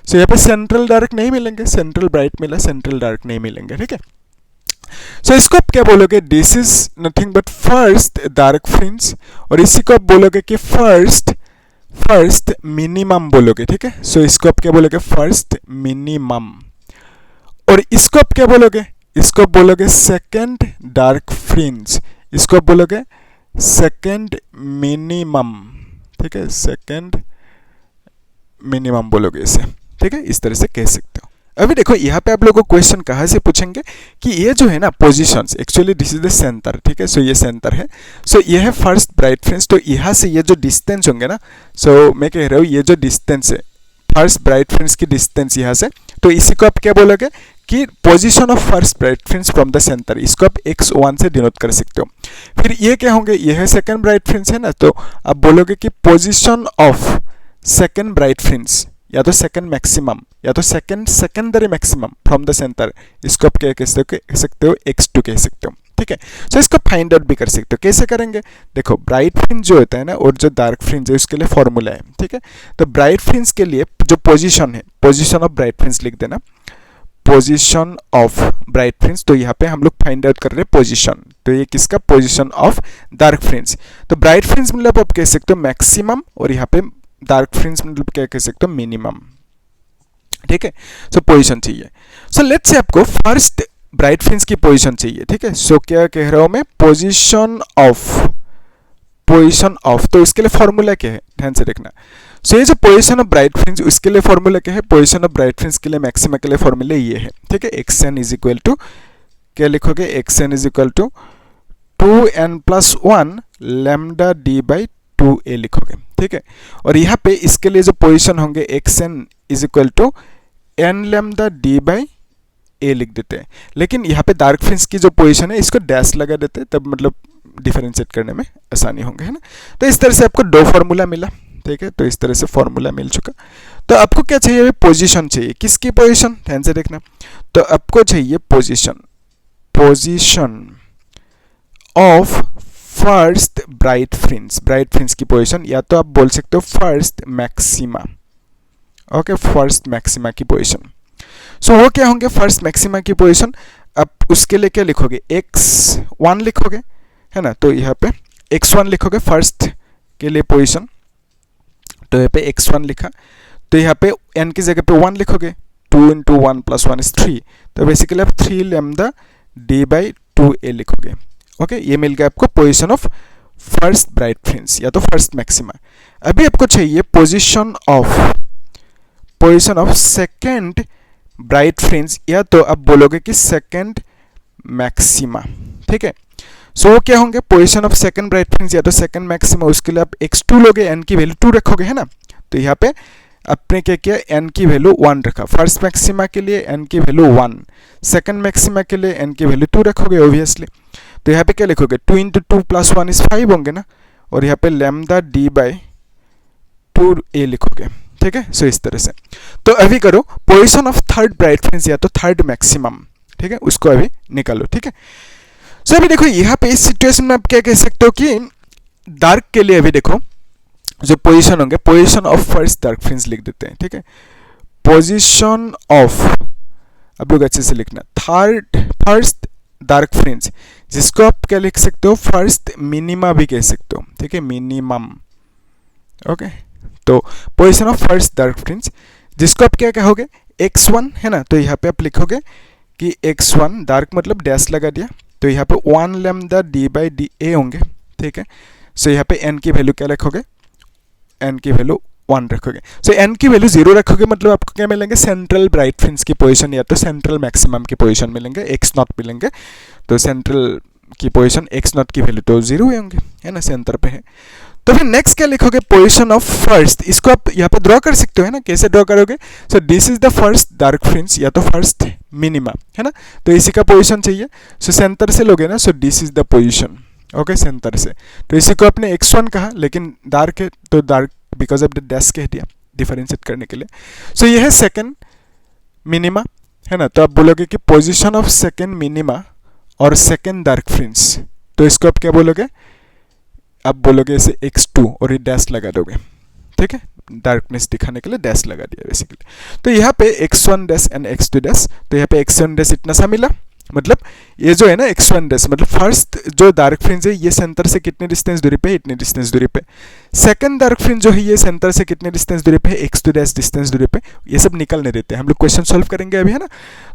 सो यहाँ पे सेंट्रल डार्क नहीं मिलेंगे, सेंट्रल ब्राइट मिला, सेंट्रल डार्क नहीं मिलेंगे, ठीक है। सो इसको आप क्या बोलोगे, this is nothing but first dark fringe, और इसी को आप बोलोगे कि फर्स्ट मिनिमम बोलोगे, ठीक है। सो इसको आप क्या बोलोगे, फर्स्ट मिनिमम। और इसको आप क्या बोलोगे, इसको आप बोलोगे सेकेंड डार्क फ्रिंज, इसको आप बोलोगे सेकेंड मिनिमम, ठीक है, सेकेंड मिनिमम बोलोगे इसे, ठीक है, इस तरह से कह सकते हो। अभी देखो यहाँ पे आप लोगों को क्वेश्चन कहाँ से पूछेंगे कि ये जो है ना positions, actually this is the centre, ठीक है। सो ये सेंटर है, सो ये है फर्स्ट ब्राइट फ्रिंज। तो यहाँ से ये जो डिस्टेंस होंगे ना, सो मैं कह रहा हूँ ये जो डिस्टेंस है फर्स्ट ब्राइट फ्रिंज की डिस्टेंस यहाँ से, तो इसी को आप क्या बोलोगे कि position of first bright fringe from the centre, इसको आप x1 से डिनोट कर सकते हो। फिर ये क्या होंगे, ये है सेकंड ब्राइट फ्रिंज, है ना, तो आप बोलोगे कि position of second bright fringe, या तो सेकंड मैक्सिमम, या तो secondary maximum from the centre, इसको आप क्या कह सकते हो, x2 कह सकते हो, ठीक है। सो इसको फाइंड आउट भी कर सकते हो। कैसे करेंगे, देखो ब्राइट फ्रिंज जो होता है ना, और जो डार्क फ्रिंज है, उसके लिए फॉर्मूला है, ठीक है। तो ब्राइट फ्रिंज के लिए जो पोजीशन है, पोजीशन ऑफ ब्राइट फ्रिंज लिख देना, पोजीशन ऑफ ब्राइट फ्रिंज। तो यहाँ पे हम लोग फाइंड आउट कर रहे हैं पोजीशन, तो ये किसका, पोजीशन ऑफ डार्क फ्रिंज। तो ब्राइट फ्रिंज मतलब आप कह सकते हो मैक्सिमम, और यहाँ पे डार्क फ्रिंज मतलब क्या कह सकते हो, मिनिमम, ठीक है। सो पोजीशन चाहिए। सो लेट्स से आपको फर्स्ट ब्राइट फ्रिंज की पोजीशन चाहिए, ठीक है। सो क्या कह रहा हूं मैं, पोजीशन ऑफ, तो इसके लिए फॉर्मूला क्या है, ध्यान से देखना। सो ये जो पोजीशन ऑफ ब्राइट फ्रिंज, उसके लिए फॉर्मूला क्या है, पोजीशन ऑफ ब्राइट फ्रिंज के लिए मैक्सिमा के लिए फॉर्मूला ये है, ठीक है। xn इज इक्वल टू, क्या लिखोगे, xn is equal to 2n+1 lambda d by 2a लिखोगे, ठीक है। और यहाँ पे इसके लिए जो पोजीशन होंगे, xn is equal to n lambda d by a लिख देते हैं। लेकिन यहाँ पे डार्क फ्रिंज की जो पोजीशन है, इसको डैश लगा देते हैं, तब मतलब डिफरेंशिएट करने में आसानी होंगे, है ना। तो इस तरह से आपको दो फॉर्मूला मिला, ठीक है। तो इस तरह से फॉर्मूला मिल चुका। तो आपको क्या चाहिए, पोजीशन चाहिए, किसकी पोजीशन, ध्यान से देखना। तो आपको चाहिए position of first bright fringe की पोजीशन, या तो आप बोल सकते हो first maxima, okay, first maxima की पोजीशन। सो वो क्या होंगे, फर्स्ट मैक्सिमा की पोजीशन। अब उसके लिए क्या लिखोगे, x1 लिखोगे, है ना। तो यहाँ पे x1 लिखोगे फर्स्ट के लिए पोजीशन, तो यहाँ पे x1 लिखा। तो यहाँ पे n की जगह पे 1 लिखोगे, 2 × 1 + 1 is 3, तो बेसिकली आप 3 लैम्डा d बाई 2a लिखोगे। ओके, ये मिल गया आपको position of first bright fringe या तो फर्स्ट मैक्सिमा। अभी आपको चाहिए position of second bright fringe या तो आप बोलोगे कि सेकंड मैक्सिमा। ठीक है, सो वो क्या होंगे, position of second bright fringe या तो सेकंड मैक्सिमा, उसके लिए आप x2 लोगे, n की वैल्यू 2 रखोगे, है ना। तो यहाँ पे आपने क्या किया, n की वैल्यू 1 रखा। फर्स्ट मैक्सिमा के लिए n की वैल्यू 1, सेकंड मैक्सिमा के लिए n की वैल्यू 2 रखोगे ऑब्वियसली। तो यहाँ पे क्या लिखोगे, 2 × 2 + 1 = 5 होंगे ना, और यहाँ पे लैम्डा d/2a लिखोगे। ठीक है, सो इस तरह से। तो अभी करो position of third bright fringe या तो थर्ड मैक्सिमम। ठीक है, उसको अभी निकालो। ठीक है, सो अभी देखो यहाँ पे इस सिचुएशन में आप क्या कह सकते हो कि डार्क के लिए अभी देखो जो पोजीशन होंगे, position of first dark fringe लिख देते हैं। ठीक है, पोजीशन ऑफ, अब लोग अच्छे से लिखना, फर्स्ट डार्क फ्रिंज, जिसको आप क्या लिख सकते हो, फर्स्ट मिनिमा भी कह सकते हो। ठीक है, मिनिमम। ओके, तो position of first dark fringe, जिसको आप क्या कहोगे, x1 है ना। तो यहाँ पे आप लिखोगे कि x1 डार्क मतलब डैश लगा दिया, तो यहाँ पे 1 लैम्डा d/da होंगे। ठीक है, सो यहाँ पे n की वैल्यू क्या रखोगे, n की वैल्यू 1 रखोगे। सो n की वैल्यू 0 रखोगे मतलब आपको क्या मिलेंगे, सेंट्रल ब्राइट फ्रिंज की पोजीशन या तो सेंट्रल मैक्सिमम की पोजीशन मिलेंगे, x0 मिलेंगे। तो सेंट्रल की पोजीशन x0 की वैल्यू तो 0 ही होंगे, है ना, सेंटर पे है। तो फिर नेक्स्ट क्या लिखोगे, पोजीशन ऑफ फर्स्ट, इसको आप यहाँ पे ड्रॉ कर सकते हो, है ना। कैसे ड्रॉ करोगे, सो this is the first dark fringe या तो फर्स्ट मिनिमा, है ना। तो इसी का पोजीशन चाहिए, सो सेंटर से लोगे ना, सो this is the position. Okay, centre से। तो इसी को आपने x1 कहा, लेकिन डार्क है तो dark because of the dash कह दिया डिफरेंशिएट करने के लिए। सो ये है सेकंड मिनिमा, है ना। तो आप बोलोगे कि पोजीशन ऑफ सेकंड मिनिमा और सेकंड डार्क फ्रिंज, तो इसको आप क्या बोलोगे, आप बोलोगे इसे x2 और ये डैश लगा दोगे। ठीक है, डार्कनेस दिखाने के लिए डैश लगा दिया बेसिकली। तो यहाँ पे x1 dash and x2 dash, तो यहाँ पे x1 डैश इतना सा मिला, मतलब ये जो है ना x1 डैश मतलब फर्स्ट जो डार्क फ्रिंज है ये सेंटर से कितने डिस्टेंस दूरी पे, इतने डिस्टेंस दूरी पे। सेकंड डार्क फ्रिंज जो है ये सेंटर से कितने डिस्टेंस दूरी पे, x2 डैश डिस्टेंस दूरी पे। ये सब निकलने देते हैं, हम लोग क्वेश्चन सॉल्व करेंगे अभी, है ना।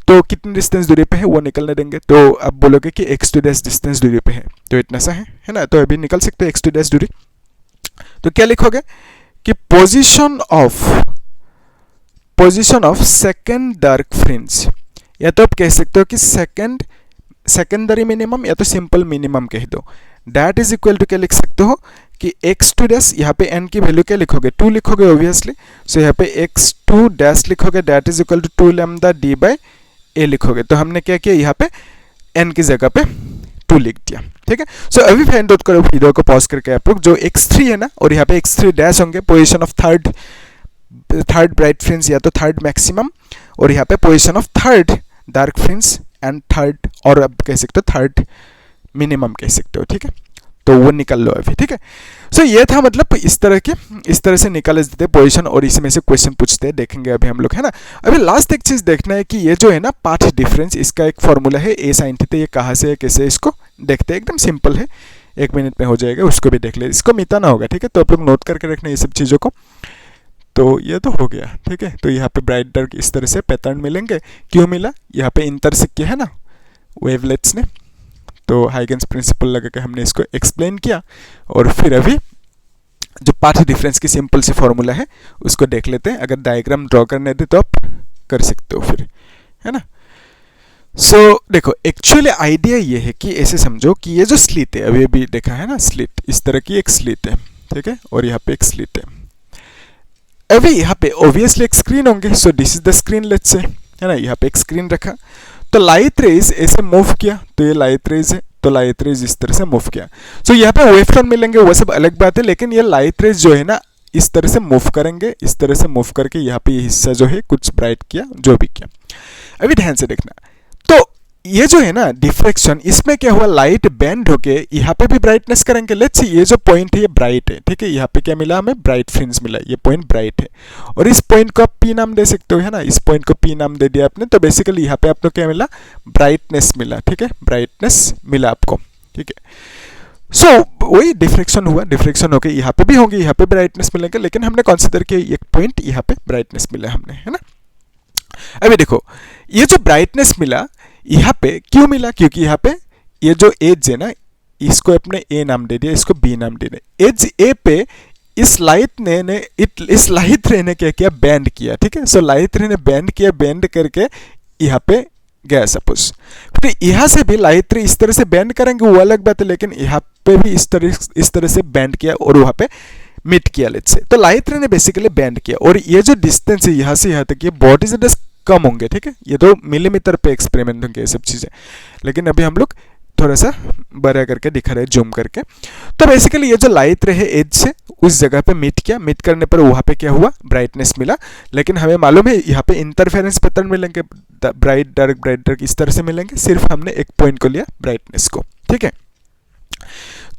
तो कितने डिस्टेंस दूरी पे है वो निकलने देंगे, तो आप बोलोगे कि x2 डैश डिस्टेंस दूरी पे है, तो इतना सा है ना। तो अभी निकल सकते हैं x2 डैश दूरी। तो क्या लिखोगे कि position of second dark fringe, या तो आप कह सकते हो कि सेकेंडरी मिनिमम या तो सिंपल मिनिमम कह दो। दैट इज इक्वल टू क्या लिख सकते हो कि x2 डैश, यहाँ पे n की वैल्यू क्या लिखोगे, 2 लिखोगे ऑब्वियसली। सो यहाँ पे x2 डैश लिखोगे, that is equal to 2 lambda d/a लिखोगे। तो हमने क्या किया, यहाँ पे n की जगह पे 2 लिख दिया। ठीक है, सो अभी फाइंड आउट करो वीडियो को पॉज करके आप लोग, जो x3 है ना और यहाँ पे x3 डैश होंगे, position of third bright fringe या तो थर्ड मैक्सिमम, और यहाँ पे position of third dark fringe and third, और अब कह सकते हो थर्ड मिनिमम कह सकते हो। ठीक है, तो वो निकल लो अभी। ठीक है, सो ये था मतलब इस तरह से निकाल देते पोजीशन, और इसी में से क्वेश्चन पूछते हैं, देखेंगे अभी हम लोग, है ना। अभी लास्ट एक चीज देखना है कि ये जो है ना पाथ डिफरेंस, इसका एक फॉर्मूला है a sin थीटा, ये कहाँ से है कैसे, इसको देखते हैं। एकदम सिंपल है, 1 मिनट में हो जाएगा, उसको भी देख ले, इसको मिटाना होगा। ठीक है, तो आप लोग नोट करके रखना ये सब चीज़ों को। तो ये तो हो गया। ठीक है, तो यहाँ पे ब्राइट डार्क इस तरह से पैटर्न मिलेंगे। क्यों मिला, यहाँ पे इंटरसेक्ट किया है ना वेवलेट्स ने, तो हाइगेंस प्रिंसिपल लगा के हमने इसको एक्सप्लेन किया। और फिर अभी जो पाथ डिफरेंस की सिंपल सी फॉर्मूला है उसको देख लेते हैं। अगर डायग्राम ड्रॉ करने दे तो आप कर सकते हो फिर, है ना। सो देखो एक्चुअली आइडिया ये है कि ऐसे समझो कि ये जो स्लिट है, अभी अभी देखा है ना स्लिट, इस तरह की एक स्लिट है। ठीक है, और यहाँ पे एक स्लिट है। अभी यहाँ पे ऑब्वियसली एक स्क्रीन होंगे, सो this is the screen let's say, है ना। यहाँ पे एक स्क्रीन रखा, तो लाइट रेज ऐसे मूव किया, तो ये लाइट रेज है, तो लाइट रेज इस तरह से मूव किया। सो यहाँ पे वेवफ्रंट मिलेंगे, वो सब अलग बात है, लेकिन ये लाइट रेज जो है ना इस तरह से मूव करेंगे, इस तरह से मूव करके यहाँ पे ये हिस्सा जो है कुछ ब्राइट किया, जो भी किया। अभी ध्यान से देखना, तो ये जो है ना डिफ्रैक्शन, इसमें क्या हुआ, लाइट बेंड होके यहाँ पे भी ब्राइटनेस करेंगे। लेट्स सी ये जो पॉइंट है ये ब्राइट है। ठीक है, यहाँ पे क्या मिला हमें, ब्राइट फ्रिंज मिला, ये पॉइंट ब्राइट है, और इस पॉइंट को आप पी नाम दे सकते हो, है ना। इस पॉइंट को पी नाम दे दिया आपने, तो बेसिकली यहाँ पे आपको क्या मिला, ब्राइटनेस मिला। ठीक है, ब्राइटनेस मिला आपको। ठीक है, सो वही डिफ्रैक्शन हुआ, डिफ्रैक्शन होके यहाँ पे भी होंगे, यहाँ पे ब्राइटनेस मिलेंगे, लेकिन हमने कंसिडर किया एक पॉइंट यहाँ पे ब्राइटनेस मिला हमने, है ना। अभी देखो ये जो ब्राइटनेस मिला यहाँ पे क्यों मिला, क्योंकि यहाँ पे ये जो एज है ना, इसको अपने ए नाम दे दिया, इसको बी नाम दे दिया। एज ए पे इस लाइट रे ने क्या किया, बेंड किया, ठीक है। सो लाइट रे ने बेंड किया, बेंड करके यहाँ पे गया सपोज, फिर यहाँ से भी लाइट रे इस तरह से बेंड करेंगे वो अलग बात है, लेकिन यहाँ पे भी इस तरह से बेंड किया और वहाँ पे मीट किया लेट्स से। तो लाइट रे ने बेसिकली बेंड किया, और ये जो डिस्टेंस है यहाँ से यहाँ तक, ये बहुत ही ज़्यादा कम होंगे, ठीक है। ये तो मिलीमीटर पे एक्सपेरिमेंट होंगे ये सब चीज़ें, लेकिन अभी हम लोग थोड़ा सा बड़ा करके दिखा रहे हैं, जूम करके। तो बेसिकली ये जो लाइट रे है एज से उस जगह पे मीट किया, मीट करने पर वहाँ पे क्या हुआ, ब्राइटनेस मिला। लेकिन हमें मालूम है यहाँ पे इंटरफेरेंस पैटर्न मिलेंगे, ब्राइट डार्क इस तरह से मिलेंगे, सिर्फ हमने एक पॉइंट को लिया, ब्राइटनेस को, ठीक है।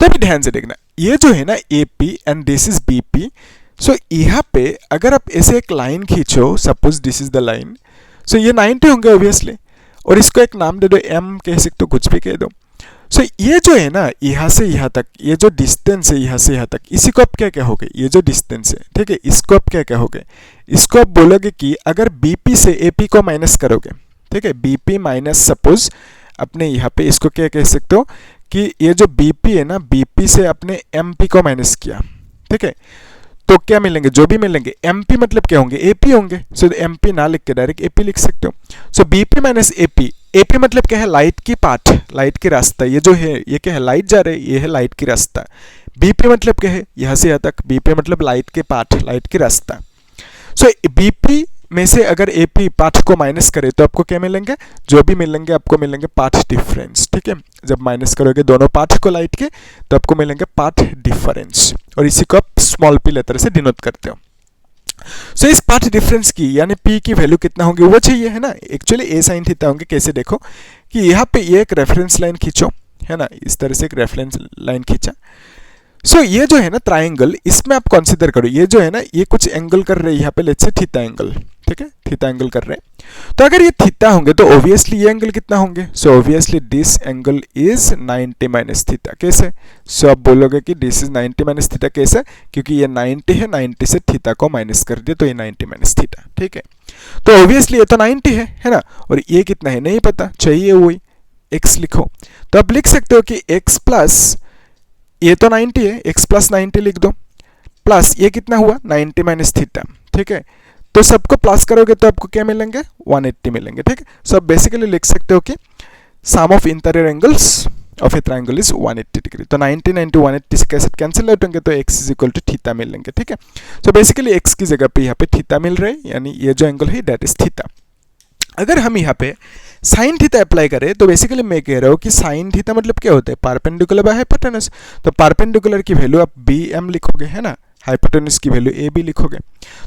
तो अभी ध्यान से देखना, ये जो है ना A P and this is B P. So यहाँ पे अगर आप ऐसे एक लाइन खींचो, suppose this is the line, so ये 90 होंगे ऑब्वियसली, और इसको एक नाम दे दो, एम कह सकते हो, कुछ भी कह दो। सो ये जो है ना यहाँ से यहाँ तक, ये जो डिस्टेंस है यहाँ से यहाँ तक, इसी को आप क्या कहोगे, ये जो डिस्टेंस है, ठीक है, इसको आप क्या कहोगे, इसको आप बोलोगे कि अगर बीपी से एपी को माइनस करोगे, ठीक है, बीपी माइनस सपोज अपने यहाँ पे इसको क्या कह सकते हो कि ये जो बीपी है ना, बीपी से अपने एमपी को माइनस किया, ठीक है, तो क्या मिलेंगे, जो भी मिलेंगे एमपी मतलब क्या होंगे, एपी होंगे। सो एमपी ना लिख के डायरेक्ट एपी लिख सकते हो। सो बीपी माइनस एपी, एपी मतलब क्या है, लाइट की पाथ, लाइट की रास्ता, ये जो है ये क्या है, लाइट जा रही है, ये है लाइट की रास्ता। बीपी मतलब क्या है, यहाँ से यहाँ तक, बीपी मतलब लाइट के पाथ, लाइट की रास्ता। सो बीपी में से अगर एपी पाथ को माइनस करे तो आपको क्या मिलेंगे, जो भी मिलेंगे आपको मिलेंगे पाथ डिफरेंस, ठीक है। जब माइनस करोगे दोनों पाथ को लाइट के तो आपको मिलेंगे पाथ डिफरेंस, और इसी को आप स्मॉल पी लेटर से डिनोट करते हो। सो इस पाथ डिफरेंस की यानी पी की वैल्यू कितना होगी वो चाहिए, है ना। एक्चुअली ए साइन थीटा होंगे, कैसे देखो कि यहाँ पे ये एक रेफरेंस लाइन खींचो, है ना, इस तरह से एक रेफरेंस लाइन खींचा। सो ये जो है ना ट्राइंगल, इसमें आप कंसीडर करो, ये जो है ना ये कुछ एंगल कर रहे हैं यहाँ पे, लेट्स से थीटा एंगल, ठीक है, थीटा एंगल कर रहे हैं। तो अगर ये थीटा होंगे तो ऑब्वियसली ये एंगल कितना होंगे, so obviously this angle is 90 minus theta. कैसे, सो आप बोलोगे कि दिस इज 90 माइनस थीटा, कैसे, क्योंकि ये 90 है, 90 से थीटा को माइनस कर दिया तो ये 90 माइनस थीटा, ठीक है। तो ऑब्वियसली ये तो 90 है ना, और ये कितना है नहीं पता, चाहिए वही x लिखो। तो आप लिख सकते हो कि x प्लस, ये तो 90 है, x प्लस 90 लिख दो, प्लस ये कितना हुआ 90 माइनस थीटा, ठीक है। तो सबको प्लस करोगे तो आपको क्या मिलेंगे, 180 मिलेंगे, ठीक है। सो आप बेसिकली लिख सकते हो कि sum of interior angles of a triangle is 180 degree. तो 90 90 180 से कैसे कैंसिल आउट होंगे तो x is equal to theta मिलेंगे, ठीक है। सो बेसिकली x की जगह पे यहाँ पे थीटा मिल रहा है, यानी ये जो एंगल है दैट इज थीटा। अगर हम यहाँ पे साइन थीटा अप्लाई करें तो बेसिकली मैं कह रहा हूँ कि साइन थीटा मतलब क्या होता है, परपेंडिकुलर बाय हाइपोटेनस। तो परपेंडिकुलर की वैल्यू आप बी एम लिखोगे, है ना, हाइपोटेनस की वैल्यू ए बी लिखोगे।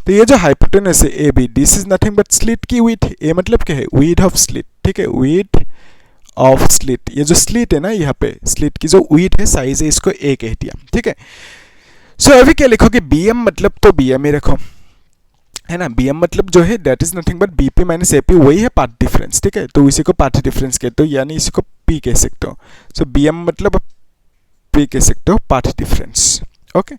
तो ये जो हाइपोटेनस है A B, this is nothing but slit की विड्थ। ए मतलब क्या है, विड्थ ऑफ स्लिट, ठीक है, विड्थ ऑफ स्लिट। ये जो स्लिट है ना, यहाँ पे स्लिट की जो विड्थ है, साइज है, इसको ए कह दिया, ठीक है। सो अभी क्या लिखोगे, बी एम मतलब तो बी एम ही रखो, है ना। बी एम मतलब जो है that is nothing but B P minus A P, वही है पाथ डिफरेंस, ठीक है। तो इसी को पाथ डिफरेंस कहते हो, यानी इसी को पी कह सकते हो। सो बी एम मतलब पी कह सकते हो, पाथ डिफरेंस, ओके।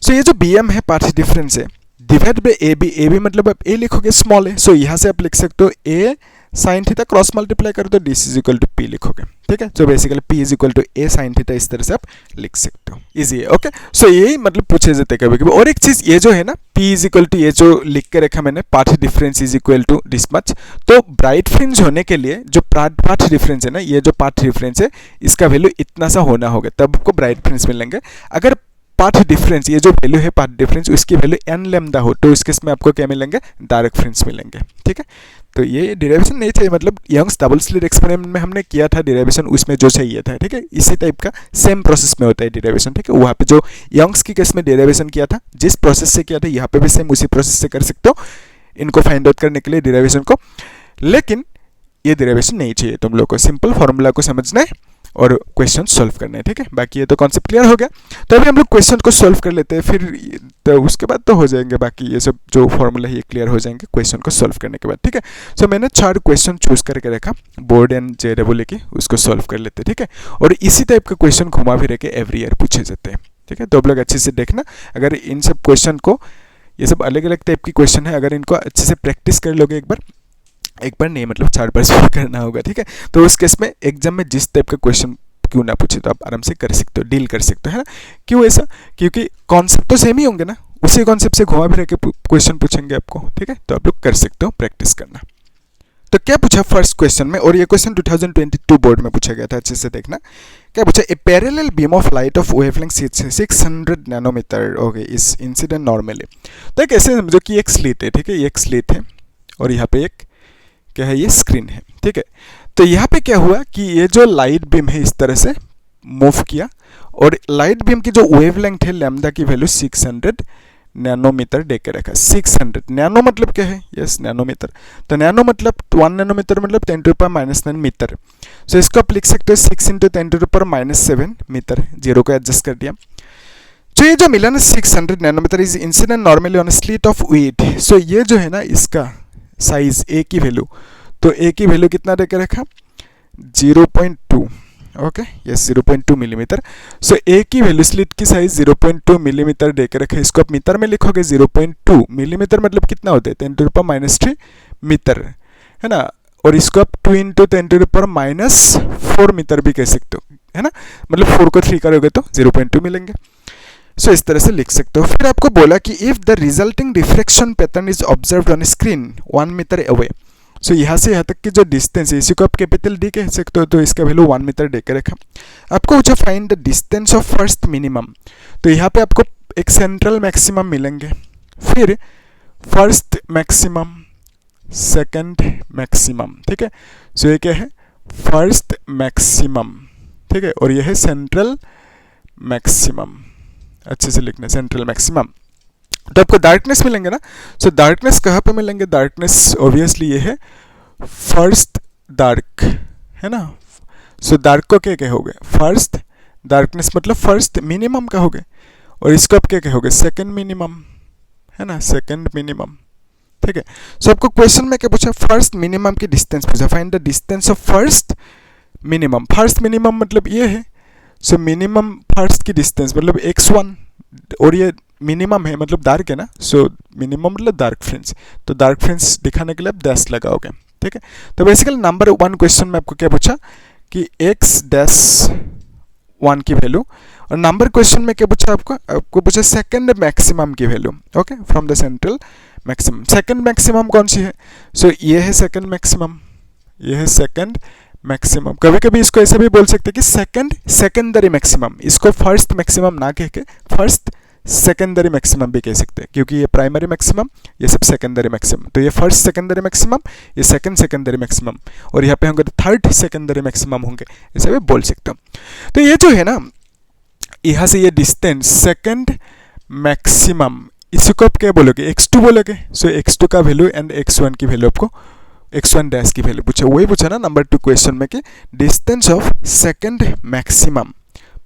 सो ये जो बी एम है पाथ डिफरेंस है, divide by A B, A B मतलब आप ए लिखोगे स्मॉल है, सो यहाँ से आप लिख सकते हो A sine theta cross multiply कर दो, this is equal to P लिखोगे, ठीक है। So basically P is equal to A sine theta, इस तरह से आप लिख सकते हो, इजी है, ओके। सो यही मतलब पूछे जाते हैं कभी कभी। और एक चीज ये जो है ना, पी इज इक्वल टू, ये जो लिख के रखा मैंने, path difference is equal to this much. तो ब्राइट फ्रिंज होने के लिए जो पाथ डिफरेंस है ना, ये जो पाथ डिफरेंस है इसका वैल्यू इतना सा होना होगा, तब आपको ब्राइट फ्रिंज मिलेंगे। अगर पाथ डिफरेंस, ये जो वैल्यू है पाथ डिफरेंस, उसकी वैल्यू एन लैम्डा हो तो इस केस में आपको क्या मिलेंगे, डार्क फ्रिंज मिलेंगे, ठीक है। तो ये डेरिवेशन नहीं चाहिए, मतलब यंग्स डबल स्लिट एक्सपेरिमेंट में हमने किया था डेरिवेशन, उसमें जो चाहिए था, ठीक है। इसी टाइप का सेम प्रोसेस में होता है डेरिवेशन, ठीक है। वहाँ पे जो यंग्स की केस में डेरिवेशन किया था, जिस प्रोसेस से किया था, यहाँ पे भी सेम उसी प्रोसेस से कर सकते हो इनको फाइंड आउट करने के लिए डेरिवेशन को। लेकिन ये डेरिवेशन नहीं चाहिए तुम लोग को, सिंपल फॉर्मूला को समझना है और क्वेश्चन सॉल्व करना है, ठीक है। बाकी ये तो कॉन्सेप्ट क्लियर हो गया। तो अभी हम लोग क्वेश्चन को सॉल्व कर लेते हैं, फिर तो उसके बाद तो हो जाएंगे बाकी ये सब जो फॉर्मूला है ये क्लियर हो जाएंगे क्वेश्चन को सॉल्व करने के बाद, ठीक है। सो मैंने 4 क्वेश्चन चूज करके रखा, बोर्ड एंड JEE की, उसको सॉल्व कर लेते हैं, ठीक है। और इसी टाइप का क्वेश्चन घुमा फिर के एवरी ईयर पूछे जाते हैं, ठीक है। तो आप लोग अच्छे से देखना, अगर इन सब क्वेश्चन को, ये सब अलग अलग टाइप की क्वेश्चन है, अगर इनको अच्छे से प्रैक्टिस कर लोगे एक बार, एक बार नहीं मतलब 4 बार सॉल्व करना होगा, ठीक है। तो उस केस में एग्जाम में जिस टाइप का क्वेश्चन क्यों ना पूछे तो आप आराम से कर सकते हो, डील कर सकते हो, है ना। क्यों ऐसा? क्योंकि कॉन्सेप्ट तो सेम ही होंगे ना, उसी कॉन्सेप्ट से घुमा फिरा के क्वेश्चन पूछेंगे आपको, ठीक है। तो आप लोग कर सकते हो प्रैक्टिस करना। तो क्या पूछा फर्स्ट क्वेश्चन में, और ये क्वेश्चन 2022 बोर्ड में पूछा गया था, अच्छे से देखना। क्या पूछा? A parallel beam of light of wavelength 600 nanometer okay is incident normally. तो एक ऐसे समझो कि एक स्लिट है, ठीक है, ये एक स्लिट है और यहाँ पे एक क्या है, ये स्क्रीन है, ठीक है। तो यहाँ पे क्या हुआ कि ये जो लाइट बीम है इस तरह से मूव किया, और लाइट बीम की जो वेवलेंथ है लैम्डा की वैल्यू 600 नैनोमीटर दे के रखा। 600 नैनो मतलब क्या है? Yes nanometre. तो नैनो मतलब 1 नैनोमीटर मतलब 10⁻⁹ मीटर। सो इसको आप लिख सकते हो 6 × 10⁻⁷ मीटर, जीरो को एडजस्ट कर दिया। तो ये जो मिला ना 600 nanometer is incident normally on slit of width. So ये जो है ना इसका साइज ए की वैल्यू, तो ए की वैल्यू कितना दे के रखा? 0.2 ओके यस 0.2 मिलीमीटर। सो ए की वैल्यू स्लिट की साइज 0.2 मिलीमीटर दे के रखे, इसको आप मीटर में लिखोगे 0.2 मिलीमीटर मतलब कितना होता है 10⁻³ मीटर, है ना। और इसको आप 2 × 10⁻⁴ मीटर भी कह सकते हो, है ना। मतलब 4 को 3 करोगे तो 0.2 मिलेंगे। सो इस तरह से लिख सकते हो। फिर आपको बोला कि if the resulting diffraction pattern is observed on screen 1 meter away. So यहाँ से यहाँ तक की जो डिस्टेंस है इसी को आप कैपिटल डी कह सकते हो, तो इसका वैल्यू 1 मीटर दे के रखा। आपको जो find the distance of first minimum, तो यहाँ पे आपको एक सेंट्रल मैक्सिमम मिलेंगे, फिर फर्स्ट मैक्सिमम, सेकंड मैक्सिमम, ठीक है। सो ये क्या है? फर्स्ट मैक्सिमम, ठीक है, और यह है सेंट्रल मैक्सिमम। अच्छे से लिखना सेंट्रल मैक्सिमम। तो आपको डार्कनेस मिलेंगे ना। सो डार्कनेस कहाँ पे मिलेंगे? डार्कनेस ऑब्वियसली ये है फर्स्ट डार्क, है ना। सो डार्क को क्या कहोगे? फर्स्ट डार्कनेस मतलब फर्स्ट मिनिमम कहोगे, और इसको आप क्या कहोगे? सेकंड मिनिमम, है ना, सेकंड मिनिमम, ठीक है। सो आपको क्वेश्चन में क्या पूछा? फर्स्ट मिनिमम की डिस्टेंस पूछा, find the distance of first minimum. First minimum मतलब ये है, सो मिनिमम फर्स्ट की डिस्टेंस मतलब x1, और ये मिनिमम है मतलब डार्क है ना, सो मिनिमम मतलब डार्क फ्रिंज, तो डार्क फ्रिंज दिखाने के लिए आप डैश लगाओगे, ठीक है। तो बेसिकली नंबर 1 क्वेश्चन में आपको क्या पूछा कि x-1 की वैल्यू, और नंबर क्वेश्चन में क्या पूछा आपको पूछा सेकंड मैक्सिमम की value, okay, from the central maximum. Second maximum कौन सी है? सो ये है सेकंड मैक्सिमम, ये है सेकंड मैक्सिमम। कभी कभी इसको ऐसे भी बोल सकते हैं कि सेकेंडरी मैक्सिमम, इसको फर्स्ट मैक्सिमम ना कह के फर्स्ट सेकेंडरी मैक्सिमम भी कह सकते हैं, क्योंकि ये प्राइमरी मैक्सिमम, ये सब सेकेंडरी मैक्सिमम। तो ये फर्स्ट सेकेंडरी मैक्सिमम, ये सेकंड सेकेंडरी मैक्सिमम, और यहाँ पे होंगे तो थर्ड सेकेंडरी मैक्सिमम होंगे, ऐसे भी बोल सकते हो। तो ये जो है ना यहाँ से ये डिस्टेंस सेकेंड मैक्सिमम, इसको आप क्या बोलोगे? x2 बोलोगे। सो x2 का वैल्यू एंड x1 की वैल्यू आपको x1 डैश की वैल्यू पूछा, वही पूछा ना नंबर 2 क्वेश्चन में कि distance of second maximum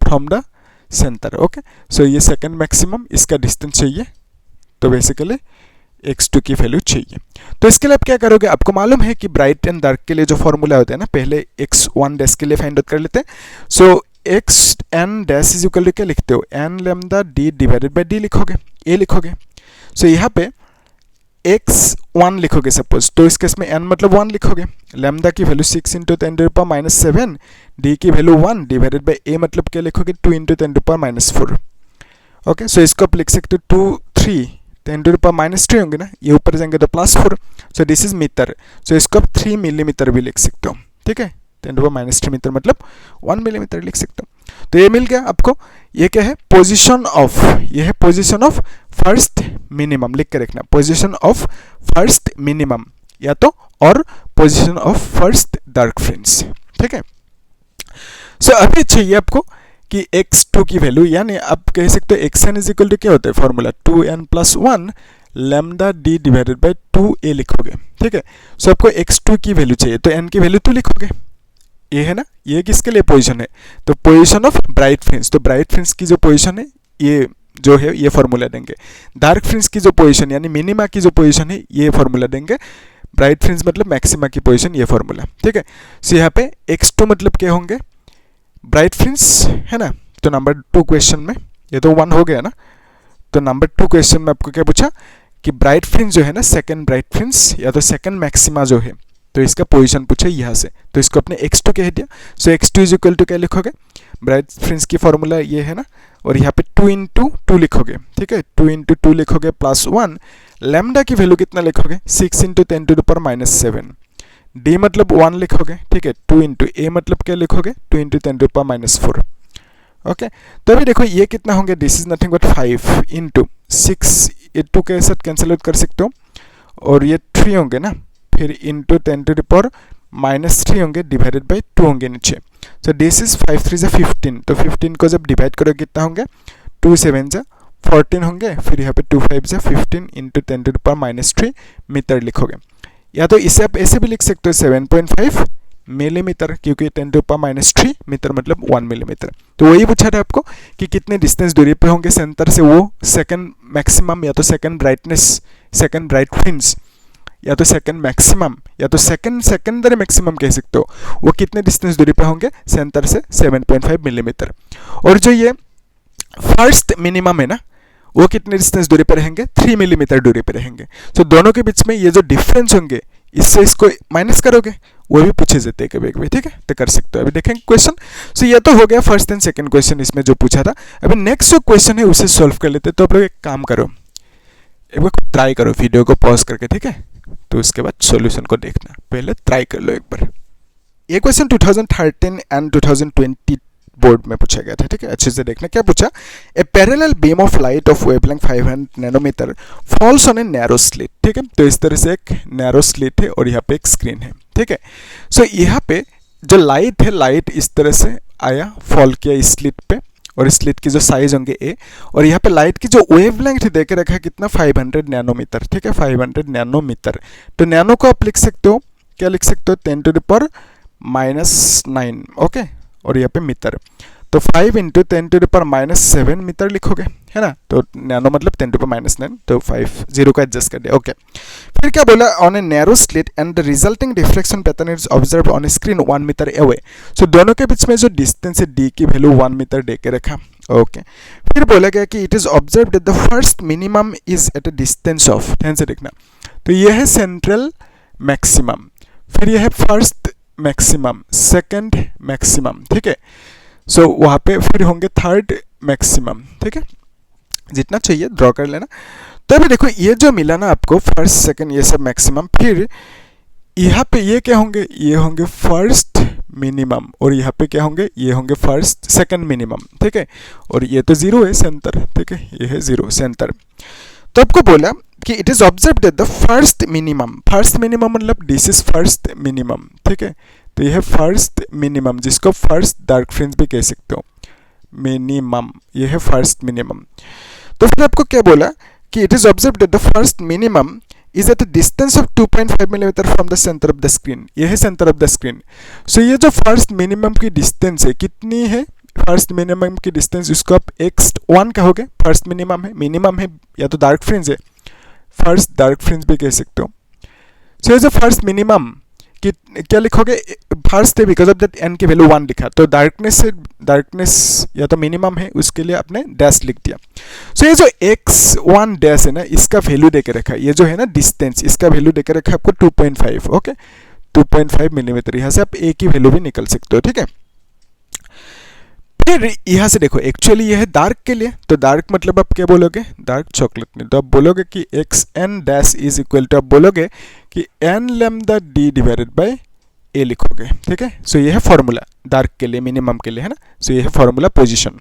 from the center, okay. So ये सेकंड मैक्सिमम, इसका डिस्टेंस चाहिए, तो बेसिकली x2 की वैल्यू चाहिए। तो इसके लिए आप क्या करोगे? आपको मालूम है कि ब्राइट एंड डार्क के लिए जो फॉर्मूला होता है ना, पहले x1 डैश के लिए फाइंड आउट कर लेते हैं। So x(n) dash is equal to क्या लिखते हो? n lambda d divided by d लिखोगे, a लिखोगे। सो यहाँ पे x1 लिखोगे सपोज, तो इस केस में n मतलब 1 लिखोगे, लैम्डा की वैल्यू 6 × 10⁻⁷, d की वैल्यू 1 डिवाइडेड बाय a मतलब क्या लिखोगे? 2 × 10⁻⁴। ओके, सो इसको आप लिख सकते हो 2 3 10⁻³ होंगे ना, ये ऊपर जाएंगे तो +4। सो दिस इज मीटर, सो इसको आप 3 मिलीमीटर भी लिख सकते हो, ठीक है। 10⁻³ मीटर मतलब 1 मिलीमीटर लिख सकते हो। तो ये मिल गया आपको। ये क्या है? पोजीशन ऑफ, ये है पोजीशन ऑफ फर्स्ट मिनिमम, लिख के रखना, पोजीशन ऑफ फर्स्ट मिनिमम या तो, और position of first dark fringe, ठीक है। सो अभी चाहिए आपको कि x2 की वैल्यू, यानी आप कह सकते हो xn इज इक्वल टू क्या होता है formula? 2n+1 lambda d divided bye 2a लिखोगे, ठीक है। सो आपको x2 की वैल्यू चाहिए, तो n की वैल्यू 2 लिखोगे, ये है ना, ये किसके लिए पोजीशन है? तो पोजीशन ऑफ ब्राइट फ्रिंज, तो ब्राइट फ्रिंज की जो पोजीशन है ये जो है ये फॉर्मूला देंगे। डार्क फ्रिंज की जो पोजीशन यानी मिनिमा की जो पोजीशन है ये फॉर्मूला देंगे। ब्राइट फ्रिंज मतलब मैक्सिमा की पोजीशन, ये फॉर्मूला, ठीक है। सो यहाँ पे x2 मतलब क्या होंगे? ब्राइट फ्रिंज, है ना। तो नंबर 2 क्वेश्चन में ये तो 1 हो गया ना, तो नंबर 2 क्वेश्चन में आपको क्या पूछा कि ब्राइट फ्रिंज जो है ना, सेकंड ब्राइट फ्रिंज या तो सेकंड मैक्सिमा जो है तो इसका पोजीशन पूछे यहाँ से, तो इसको अपने x2 कह दिया। सो x2 इज इक्वल टू क्या लिखोगे, ब्राइट फ्रिंज की फॉर्मूला ये है ना, और यहाँ पे 2 इंटू 2 लिखोगे, ठीक है, 2 इंटू 2 लिखोगे प्लस 1, लैम्डा की वैल्यू कितना लिखोगे 6 into 10 to the power -7, d मतलब 1 लिखोगे, ठीक है, 2 इंटू a मतलब क्या लिखोगे 2 into 10 to the power -4। Okay, तो अभी देखो ये कितना होंगे, this is nothing but 5 into 6, ये 2 के साथ कैंसिल आउट कर सकते हो, और ये 3 होंगे ना, फिर इंटू 10 टू द पावर -3 होंगे, डिवाइडेड बाई 2 होंगे नीचे। सो दिस इज 5 3 जा 15, तो 15 को जब डिवाइड करोगे कितना होंगे 2 7 जा 14 होंगे, फिर यहाँ पे 2 5 जा 15 into 10 to the power -3 metre लिखोगे। या तो इसे आप ऐसे भी लिख सकते हो 7.5 मिलीमीटर, क्योंकि 10 टू द पावर -3 मीटर मतलब 1 मिलीमीटर। तो वही पूछा था आपको कि कितने डिस्टेंस दूरी पे होंगे सेंटर से वो सेकंड मैक्सिमम, या तो second brightness, second bright fringe, या तो सेकंड मैक्सिमम, या तो सेकेंडरी मैक्सिमम कह सकते हो, वो कितने डिस्टेंस दूरी पे होंगे सेंटर से 7.5 मिलीमीटर। और जो ये फर्स्ट मिनिमम है ना, वो कितने डिस्टेंस दूरी पर रहेंगे 3 मिलीमीटर दूरी पर रहेंगे। तो दोनों के बीच में ये जो डिफरेंस होंगे, इससे इसको माइनस करोगे, वो भी पूछे जाते हैं कभी कभी, ठीक है, तो कर सकते हो। अभी देखेंगे क्वेश्चन। सो ये तो हो गया फर्स्ट एंड सेकंड क्वेश्चन इसमें जो पूछा था। अभी नेक्स्ट जो क्वेश्चन है उसे सॉल्व कर लेते हैं। तो आप लोग एक काम करो, एक बार ट्राई करो वीडियो को पॉज करके, ठीक है, तो उसके बाद सॉल्यूशन को देखना, पहले ट्राई कर लो एक बार। ये क्वेश्चन 2013 एंड 2020 बोर्ड में पूछा गया था, ठीक है, अच्छे से देखना क्या पूछा। A parallel beam of light of wavelength 500 nanometer falls on a narrow slit, ठीक है, तो इस तरह से एक नैरो स्लिट है और यहाँ पे एक स्क्रीन है, ठीक है। सो यहाँ पे जो लाइट है, लाइट इस तरह से आया, फॉल किया इस स्लिट पे, और स्लिट की जो साइज होंगे ए, और यहाँ पे लाइट की जो वेवलेंथ दे के रखा है कितना 500 नैनोमीटर, ठीक है, 500 नैनोमीटर। तो नैनो को आप लिख सकते हो, क्या लिख सकते हो 10 टू द पावर -9, ओके, और यहाँ पे मीटर, तो 5 into 10 to the power -7 metre लिखोगे, है ना, तो नैनो मतलब 10 टू द पावर -9, तो 5 0 को एडजस्ट कर दिया, ओके। फिर क्या बोला, on a narrow slit and the resulting diffraction pattern is observe on a screen 1 meter away. So दोनों के बीच में जो डिस्टेंस है डी की वैल्यू 1 मीटर दे के रखा, ओके। फिर बोला गया कि it is observe that the first minimum is at a distance of, ध्यान से देखना, तो यह है सेंट्रल मैक्सिमम, फिर यह है फर्स्ट मैक्सिमम, सेकंड मैक्सिमम, ठीक है। सो वहाँ पे फिर होंगे थर्ड मैक्सिमम, ठीक है, जितना चाहिए ड्रॉ कर लेना। तो अभी देखो ये जो मिला ना आपको फर्स्ट सेकंड ये सब मैक्सिमम, फिर यहाँ पे ये क्या होंगे, ये होंगे फर्स्ट मिनिमम, और यहाँ पे क्या होंगे, ये होंगे फर्स्ट सेकंड मिनिमम, ठीक है, और ये तो 0 है सेंटर, ठीक है, ये है 0 सेंटर। तो आपको बोला कि it is observe that the first minimum मतलब दिस इज फर्स्ट मिनिमम, ठीक है, तो यह है फर्स्ट मिनिमम, जिसको फर्स्ट डार्क फ्रिंज भी कह सकते हो, मिनिमम, यह है फर्स्ट मिनिमम। तो फिर आपको क्या बोला कि it is observe that the first minimum is at a distance of 2.5 millimetre from the centre of the screen, यह है सेंटर ऑफ द स्क्रीन। सो ये जो फर्स्ट मिनिमम की डिस्टेंस है कितनी है, फर्स्ट मिनिमम की डिस्टेंस, इसको आप x1 कहोगे, फर्स्ट मिनिमम है या तो डार्क फ्रिंज है, फर्स्ट डार्क फ्रिंज भी कह सकते हो। सो ये जो फर्स्ट मिनिमम कि क्या लिखोगे, फर्स्ट है बिकॉज ऑफ दैट एन की वैल्यू 1 लिखा, तो डार्कनेस या तो मिनिमम है, उसके लिए आपने डैश लिख दिया। सो ये जो x1 डैश है ना, इसका वैल्यू देके रखा है, ये जो है ना डिस्टेंस, इसका वैल्यू देके रखा है आपको 2.5, ओके, 2.5 मिलीमीटर। यहाँ से आप a की वैल्यू भी निकल सकते हो, ठीक है। फिर यहाँ से देखो एक्चुअली ये है डार्क के लिए, तो डार्क मतलब आप क्या बोलोगे, डार्क चॉकलेट नहीं, तो आप बोलोगे कि xn dash is equal to, आप बोलोगे कि n lambda d divided by a लिखोगे, ठीक है। सो ये है फॉर्मूला डार्क के लिए, मिनिमम के लिए, है ना। सो ये है फॉर्मूला पोजीशन।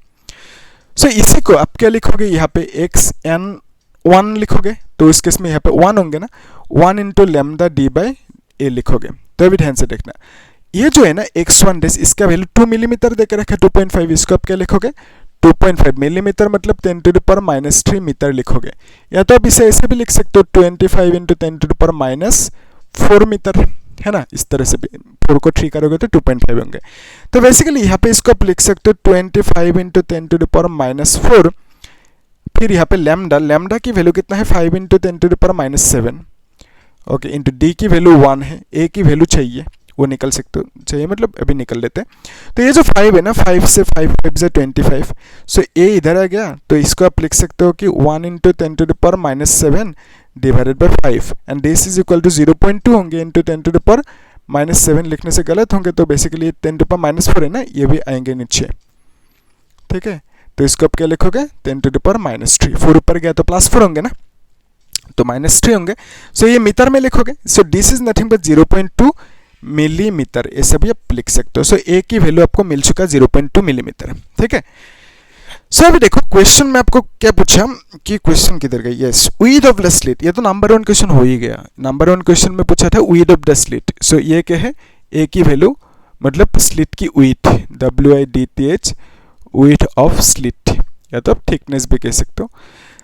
सो इसी को आप क्या लिखोगे, यहाँ पे xn1 लिखोगे, तो इस केस में यहाँ पे 1 होंगे ना, 1 into lambda d by a लिखोगे। तो अभी ध्यान से देखना, ये जो है ना x1 डैश, इसका वैल्यू 2 मिलीमीटर देकर रखा है, 2.5, इसको आप क्या लिखोगे 2.5 मिलीमीटर मतलब 10 टू द पावर -3 मीटर लिखोगे, या तो आप इसे ऐसे भी लिख सकते हो 25 into 10 to the power -4 metre, है ना, इस तरह से भी 4 को 3 करोगे तो 2.5 होंगे। तो बेसिकली यहाँ पे इसको आप लिख सकते हो 25 इंटू 10 टू द पावर -4, फिर यहाँ पे लैम्डा की वैल्यू कितना है 5 into 10 to the power -7, okay, into D की वैल्यू 1 है, ए की वैल्यू चाहिए, वो निकल सकते हो, चाहिए मतलब अभी निकल लेते हैं। तो ये जो 5 है ना, 5 से 5 5 से 25, सो ए इधर आ गया, तो इसको आप लिख सकते हो कि 1 into 10 to the power -7 divided by 5, and this is equal to 0.2 होंगे इंटू 10 टू द पावर -7 लिखने से गलत होंगे, तो बेसिकली 10⁻⁴ है ना, ये भी आएंगे नीचे, ठीक है। तो इसको आप क्या लिखोगे, 10⁻⁻3, 4 ऊपर गया तो +4 होंगे ना, तो -3 होंगे। सो ये मीटर में लिखोगे, सो this is nothing but 0.2 millimetre, ऐसा भी आप लिख सकते हो। सो ए की वैल्यू आपको मिल चुका है 0.2 मिलीमीटर, ठीक है। सो अभी देखो क्वेश्चन में आपको क्या पूछा कि क्वेश्चन किधर गई, yes width of the slit, ये तो नंबर 1 क्वेश्चन हो ही गया। नंबर 1 क्वेश्चन में पूछा था विड्थ ऑफ द स्लिट। सो ये क्या है, ए की वैल्यू मतलब स्लिट की width, WIDTH width of slit, या तो आप थिकनेस भी कह सकते हो।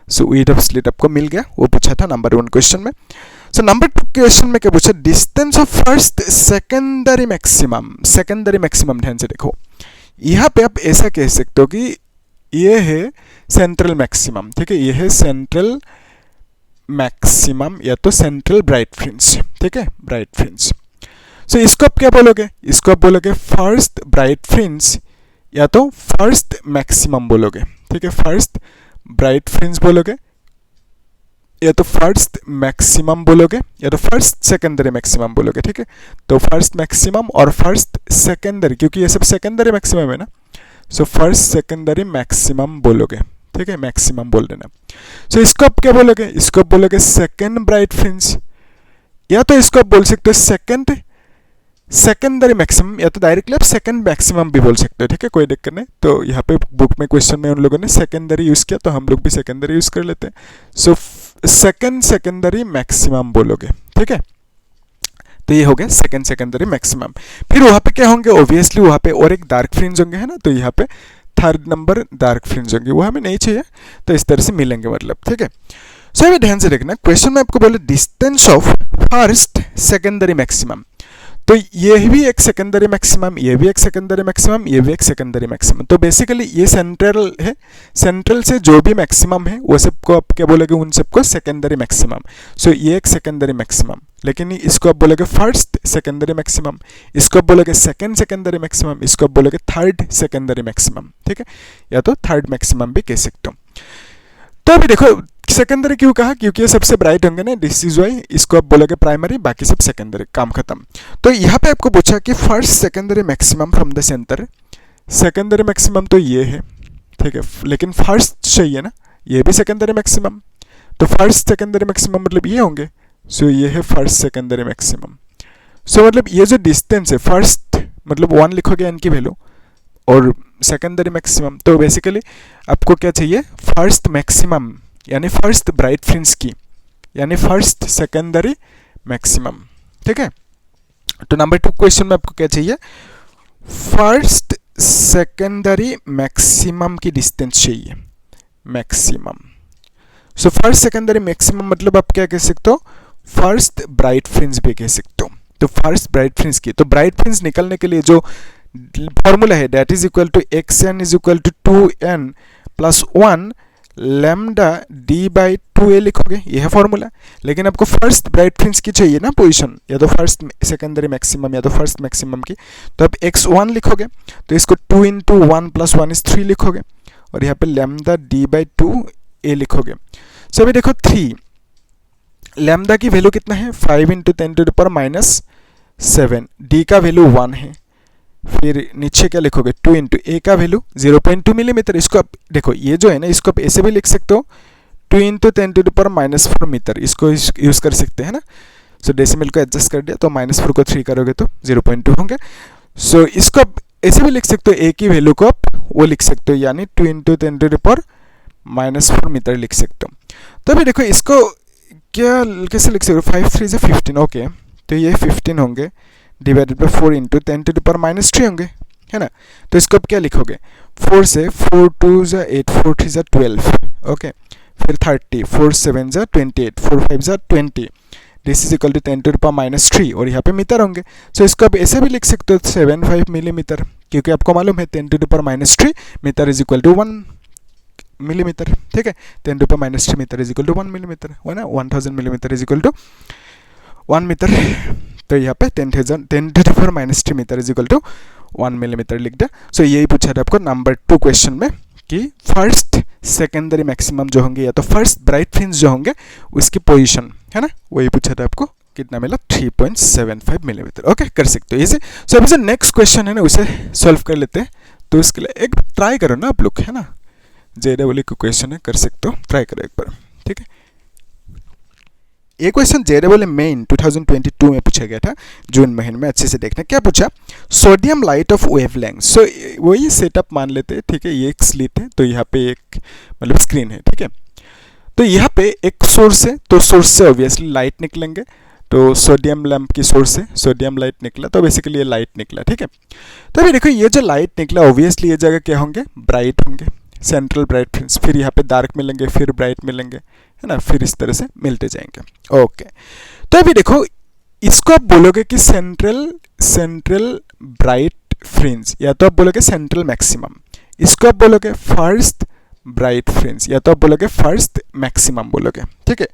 सो विड्थ ऑफ स्लिट आपको मिल गया, वो पूछा था नंबर 1 क्वेश्चन में। सो नंबर 2 क्वेश्चन में क्या पूछा, distance of first secondary maximum. Secondary maximum ध्यान से देखो, यहाँ पे आप ऐसा कह सकते हो कि ये है सेंट्रल मैक्सिमम, ठीक है, ये है सेंट्रल मैक्सिमम या तो सेंट्रल ब्राइट फ्रिंज, ठीक है, ब्राइट फ्रिंज। सो इसको आप क्या बोलोगे, इसको आप बोलोगे फर्स्ट ब्राइट फ्रिंज या तो फर्स्ट मैक्सिमम बोलोगे, ठीक है, फर्स्ट ब्राइट फ्रिंज बोलोगे या तो फर्स्ट मैक्सिमम बोलोगे या तो फर्स्ट सेकेंडरी मैक्सिमम बोलोगे, ठीक है। तो फर्स्ट मैक्सिमम और फर्स्ट सेकेंडरी, क्योंकि ये सब सेकेंडरी मैक्सिमम है ना, सो फर्स्ट सेकेंडरी मैक्सिमम बोलोगे, ठीक है, मैक्सिमम बोल देना। सो इसको आप क्या बोलोगे, इसको आप बोलोगे सेकेंड ब्राइट फ्रिंज, या तो इसको आप बोल सकते हो सेकेंडरी मैक्सिमम, या तो डायरेक्टली आप सेकेंड मैक्सिमम भी बोल सकते हो, ठीक है, कोई दिक्कत नहीं। तो यहाँ पे बुक में क्वेश्चन में उन लोगों ने सेकेंडरी यूज किया, तो हम लोग भी सेकेंडरी यूज कर लेते हैं। सो सेकेंड सेकेंडरी मैक्सिमम बोलोगे, ठीक है। तो ये हो गया सेकेंड सेकेंडरी मैक्सिमम। फिर वहाँ पे क्या होंगे, ऑब्वियसली वहाँ पे और एक डार्क फ्रिंज होंगे, है ना, तो यहाँ पे थर्ड नंबर डार्क फ्रिंज होंगे, वो हमें नहीं चाहिए, तो इस तरह से मिलेंगे मतलब, ठीक है। सो अभी ध्यान से देखना, क्वेश्चन में आपको बोले distance of first secondary maximum, तो ये भी एक सेकेंडरी मैक्सिमम, ये भी एक सेकेंडरी मैक्सिमम, ये भी एक सेकेंडरी मैक्सिमम। तो बेसिकली ये सेंट्रल है, सेंट्रल से जो भी मैक्सिमम है वो सबको आप क्या बोलोगे, उन सबको सेकेंडरी मैक्सिमम। सो ये एक सेकेंडरी मैक्सिमम, लेकिन इसको आप बोलोगे फर्स्ट सेकेंडरी मैक्सिमम, इसको आप बोलोगे सेकेंड सेकेंडरी मैक्सिमम, इसको आप बोलोगे थर्ड सेकेंडरी मैक्सिमम, ठीक है, या तो थर्ड मैक्सिमम भी कह सकते हो। तो अभी देखो सेकेंडरी क्यों कहा, क्योंकि ये सबसे ब्राइट होंगे ना, दिस इज वाई इसको आप बोलोगे प्राइमरी, बाकी सब सेकेंडरी, काम खत्म। तो यहाँ पे आपको पूछा कि first secondary maximum from the centre, secondary maximum तो ये है, ठीक है, लेकिन फर्स्ट चाहिए ना, ये भी सेकेंडरी मैक्सिमम, तो फर्स्ट सेकेंडरी मैक्सिमम मतलब ये होंगे। सो ये है फर्स्ट सेकेंडरी मैक्सिमम। सो मतलब ये जो डिस्टेंस है, फर्स्ट मतलब 1 लिखोगे n की वैल्यू, और सेकेंडरी मैक्सिमम, तो बेसिकली आपको क्या चाहिए, फर्स्ट मैक्सिमम यानी फर्स्ट ब्राइट फ्रिंज की, यानी फर्स्ट सेकेंडरी मैक्सिमम, ठीक है। तो नंबर 2 क्वेश्चन में आपको क्या चाहिए, फर्स्ट सेकेंडरी मैक्सिमम की डिस्टेंस चाहिए, maximum. So first secondary maximum मतलब आप क्या कह सकते हो, फर्स्ट ब्राइट फ्रिंज भी कह सकते हो। तो फर्स्ट ब्राइट फ्रिंज की, तो ब्राइट फ्रिंज निकलने के लिए जो फॉर्मूला है, that is equal to xn is equal to 2n plus 1 lambda d by 2a लिखोगे, ये है फॉर्मूला। लेकिन आपको फर्स्ट ब्राइट फ्रिंज की चाहिए ना पोजीशन, या तो फर्स्ट सेकेंडरी मैक्सिमम या तो फर्स्ट मैक्सिमम की, तो आप x1 लिखोगे, तो इसको 2 इंटू 1 प्लस 1 इज 3 लिखोगे, और यहाँ पे लैम्डा d बाई 2a लिखोगे। सो अभी देखो 3 लैम्डा की वैल्यू कितना है, 5 into 10 to the power -7, d का वैल्यू 1 है, फिर नीचे क्या लिखोगे, 2 इंटू ए का वैल्यू 0.2 मिलीमीटर। इसको आप देखो, ये जो है ना, इसको आप ऐसे भी लिख सकते हो, 2 into 10 to the power -4 metre, इसको यूज कर सकते हैं ना। सो डेसिमल को एडजस्ट कर दिया, तो -4 को 3 करोगे तो 0.2 होंगे। सो इसको आप ऐसे भी लिख सकते हो, ए की वैल्यू को आप वो लिख सकते हो, यानी 2 into 10 to the power -4 metre लिख सकते हो। तो अभी देखो इसको क्या कैसे लिख सकते हो, 5 3 से 15, ओके, तो ये 15 होंगे divided by 4 into 10 to the power -3 होंगे, है ना। तो इसको आप क्या लिखोगे, 4 से 4 2 जा 8, 4 3 जा 12, ओके, फिर 30, 4 7 जा 28, 4 5 जा 20, this is equal to 10 to the power -3, और यहाँ पे मीटर होंगे। सो इसको आप ऐसे भी लिख सकते हो 75 मिलीमीटर, क्योंकि आपको मालूम है 10 to the power -3 metre is equal to 1 millimetre, ठीक है, 10 to the power -3 metre is equal to 1 millimetre, है ना, 1000 millimetre is equal to 1 metre. तो यहाँ पे 10 to the power -3 metre is equal to 1 millimetre लिख दिया। सो यही पूछा था आपको नंबर 2 क्वेश्चन में कि फर्स्ट सेकेंडरी मैक्सिमम जो होंगे या तो फर्स्ट ब्राइट फ्रिंज जो होंगे उसकी पोजीशन, है ना, वही पूछा था आपको कितना मिला 3.75 मिलीमीटर। ओके, कर सकते हो इसे। सो अभी जो नेक्स्ट क्वेश्चन है ना उसे सॉल्व कर लेते हैं। तो उसके लिए एक ट्राई करो ना आप लोग, है ना, JEE का क्वेश्चन है, कर सकते हो, ट्राई करो एक बार, ठीक है। ये क्वेश्चन JEE मेन 2022 में पूछा गया था, जून महीने में। अच्छे से देखना क्या पूछा, सोडियम लाइट ऑफ वेवलेंथ। सो वही सेटअप मान लेते हैं, ठीक है। ये एक स्लिट है, तो यहाँ पे एक मतलब स्क्रीन है, ठीक है। तो यहाँ पे एक सोर्स है, तो सोर्स से ऑब्वियसली लाइट निकलेंगे। तो सोडियम लैंप की सोर्स से सोडियम लाइट निकला, तो बेसिकली ये लाइट निकला, ठीक है। तो अभी देखो ये जो लाइट निकला ऑब्वियसली ये जगह क्या होंगे, ब्राइट होंगे, सेंट्रल ब्राइट फ्रिंज, फिर यहाँ पे डार्क मिलेंगे, फिर ब्राइट मिलेंगे, है ना, फिर इस तरह से मिलते जाएंगे। ओके, तो अभी देखो इसको आप बोलोगे कि सेंट्रल ब्राइट फ्रिंज, या तो आप बोलोगे सेंट्रल मैक्सिमम, इसको आप बोलोगे फर्स्ट ब्राइट फ्रिंज, या तो आप बोलोगे फर्स्ट मैक्सिमम बोलोगे, ठीक है।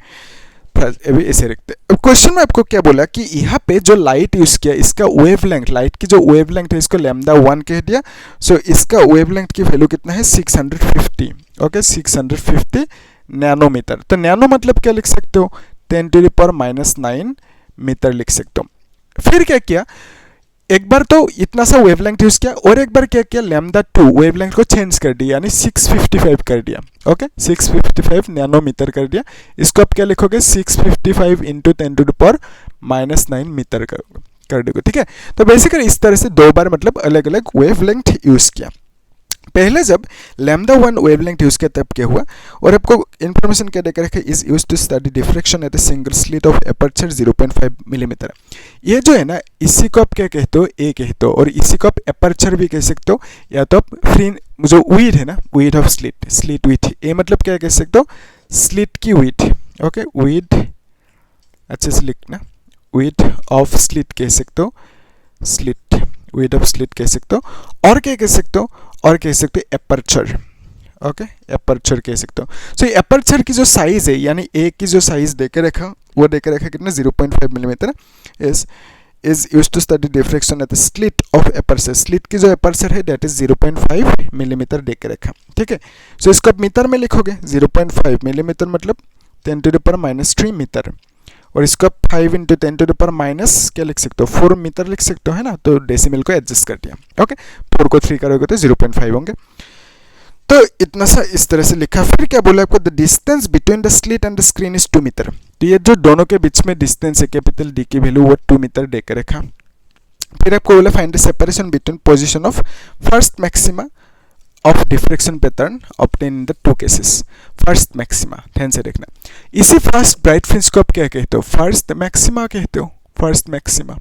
अभी ऐसे रखते हैं। अब क्वेश्चन में आपको क्या बोला कि यहाँ पे जो लाइट यूज किया, इसका वेवलेंथ, लाइट की जो वेवलेंथ है इसको λ1 कह दिया। सो इसका वेवलेंथ की वैल्यू कितना है 650। Okay, 650 nanometre. तो नैनो मतलब क्या लिख सकते हो, 10⁻⁹ मीटर लिख सकते हो। फिर क्या किया, एक बार तो इतना सा वेवलेंथ यूज किया, और एक बार क्या किया, λ2 वेवलेंथ को चेंज कर दिया, यानी 655 कर दिया। ओके, 655 नैनोमीटर कर दिया। इसको आप क्या लिखोगे, 655 इंटू 10⁻⁹ मीटर कर दोगे, ठीक है। तो बेसिकली इस तरह से दो बार मतलब अलग अलग वेवलेंथ यूज किया। पहले जब λ1 वेवलेंथ यूज किया तब क्या हुआ, और आपको इन्फॉर्मेशन क्या देकर रखा, is use to study diffraction at a single slit of aperture 0.5 millimetre. ये जो है ना, इसी को आप क्या कहते हो, ए कहते हो, और इसी को आप एपर्चर भी कह सकते हो, या तो आप फ्रीन जो विड्थ है ना, width of slit width, A मतलब क्या कह सकते हो, स्लिट की विड्थ। ओके, विड्थ अच्छे से लिखना, विड्थ ऑफ स्लिट कह सकते हो, स्लिट विड्थ ऑफ स्लिट कह सकते हो, और क्या कह सकते हो, और कह सकते हो एपर्चर। ओके, एपर्चर कह सकते हो। सो एपर्चर की जो साइज है, यानी ए की जो साइज देके रखा, वो देके रखा कितना 0.5 millimetre is used to study diffraction at the slit of aperture. Slit की जो एपर्चर है दैट इज 0.5 मिलीमीटर देके रखा, ठीक है। सो इसको आप मीटर में लिखोगे, 0.5 मिलीमीटर मतलब 10⁻³ मीटर, और इसको 5 इंटू 10⁻⁻ क्या लिख सकते हो, 4 मीटर लिख सकते हो, है ना। तो डेसिमल को एडजस्ट कर दिया। ओके, 4 को 3 करोगे तो 0.5 होंगे। तो इतना सा इस तरह से लिखा। फिर क्या बोला आपको, the distance between the slit and the screen is 2 metre. तो ये जो दोनों के बीच में डिस्टेंस है, कैपिटल डी की वैल्यू वो 2 मीटर देकर रखा। फिर आपको बोला find the separation between position of first maxima of diffraction pattern obtain in the 2 cases. First maxima, ध्यान से देखना, इसी फर्स्ट ब्राइट फ्रिंज को आप क्या कहते हो, फर्स्ट मैक्सिमा कहते हो, फर्स्ट मैक्सिमा,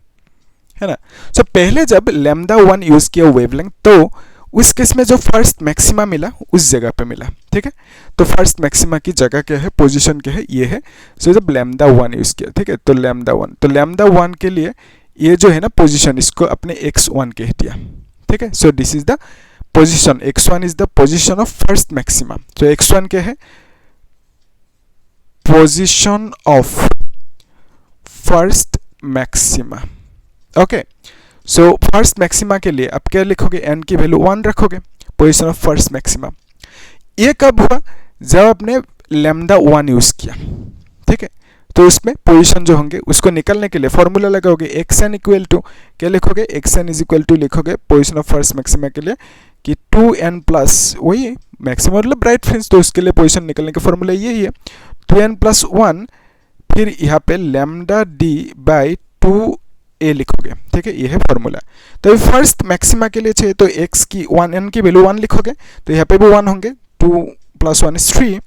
है ना। सो पहले जब λ1 यूज किया वेवलेंथ, तो उस केस में जो फर्स्ट मैक्सिमा मिला उस जगह पे मिला, ठीक है। तो फर्स्ट मैक्सिमा की जगह क्या है, पोजीशन क्या है, ये है। सो जब λ1 यूज किया, ठीक है, तो λ1 के लिए ये जो है ना पोजीशन, इसको अपने x1 कह दिया, ठीक है। So this is the position, x1 is the position of first maxima. तो x1 क्या है, position of first maxima. Okay, so first maxima के लिए आप क्या लिखोगे, n की वैल्यू 1 रखोगे, पोजीशन ऑफ फर्स्ट मैक्सिमा। ये कब हुआ, जब आपने λ1 यूज किया, ठीक है। तो उसमें पोजीशन जो होंगे उसको निकालने के लिए फॉर्मूला लगाओगे, xn इक्वल टू क्या लिखोगे, xn इज इक्वल टू लिखोगे पोजीशन ऑफ फर्स्ट मैक्सिमा के लिए कि 2n प्लस वही मैक्सिमम मतलब ब्राइट फ्रिंज, तो उसके लिए पोजीशन निकलने का फॉर्मूला यही है 2n + 1, फिर यहाँ पे λd/2a लिखोगे, ठीक है, ये है फॉर्मूला। तो अभी फर्स्ट मैक्सिमा के लिए चाहिए, तो x की 1n की वैल्यू 1 लिखोगे, तो यहाँ पे भी 1 होंगे, 2 + 1 is 3,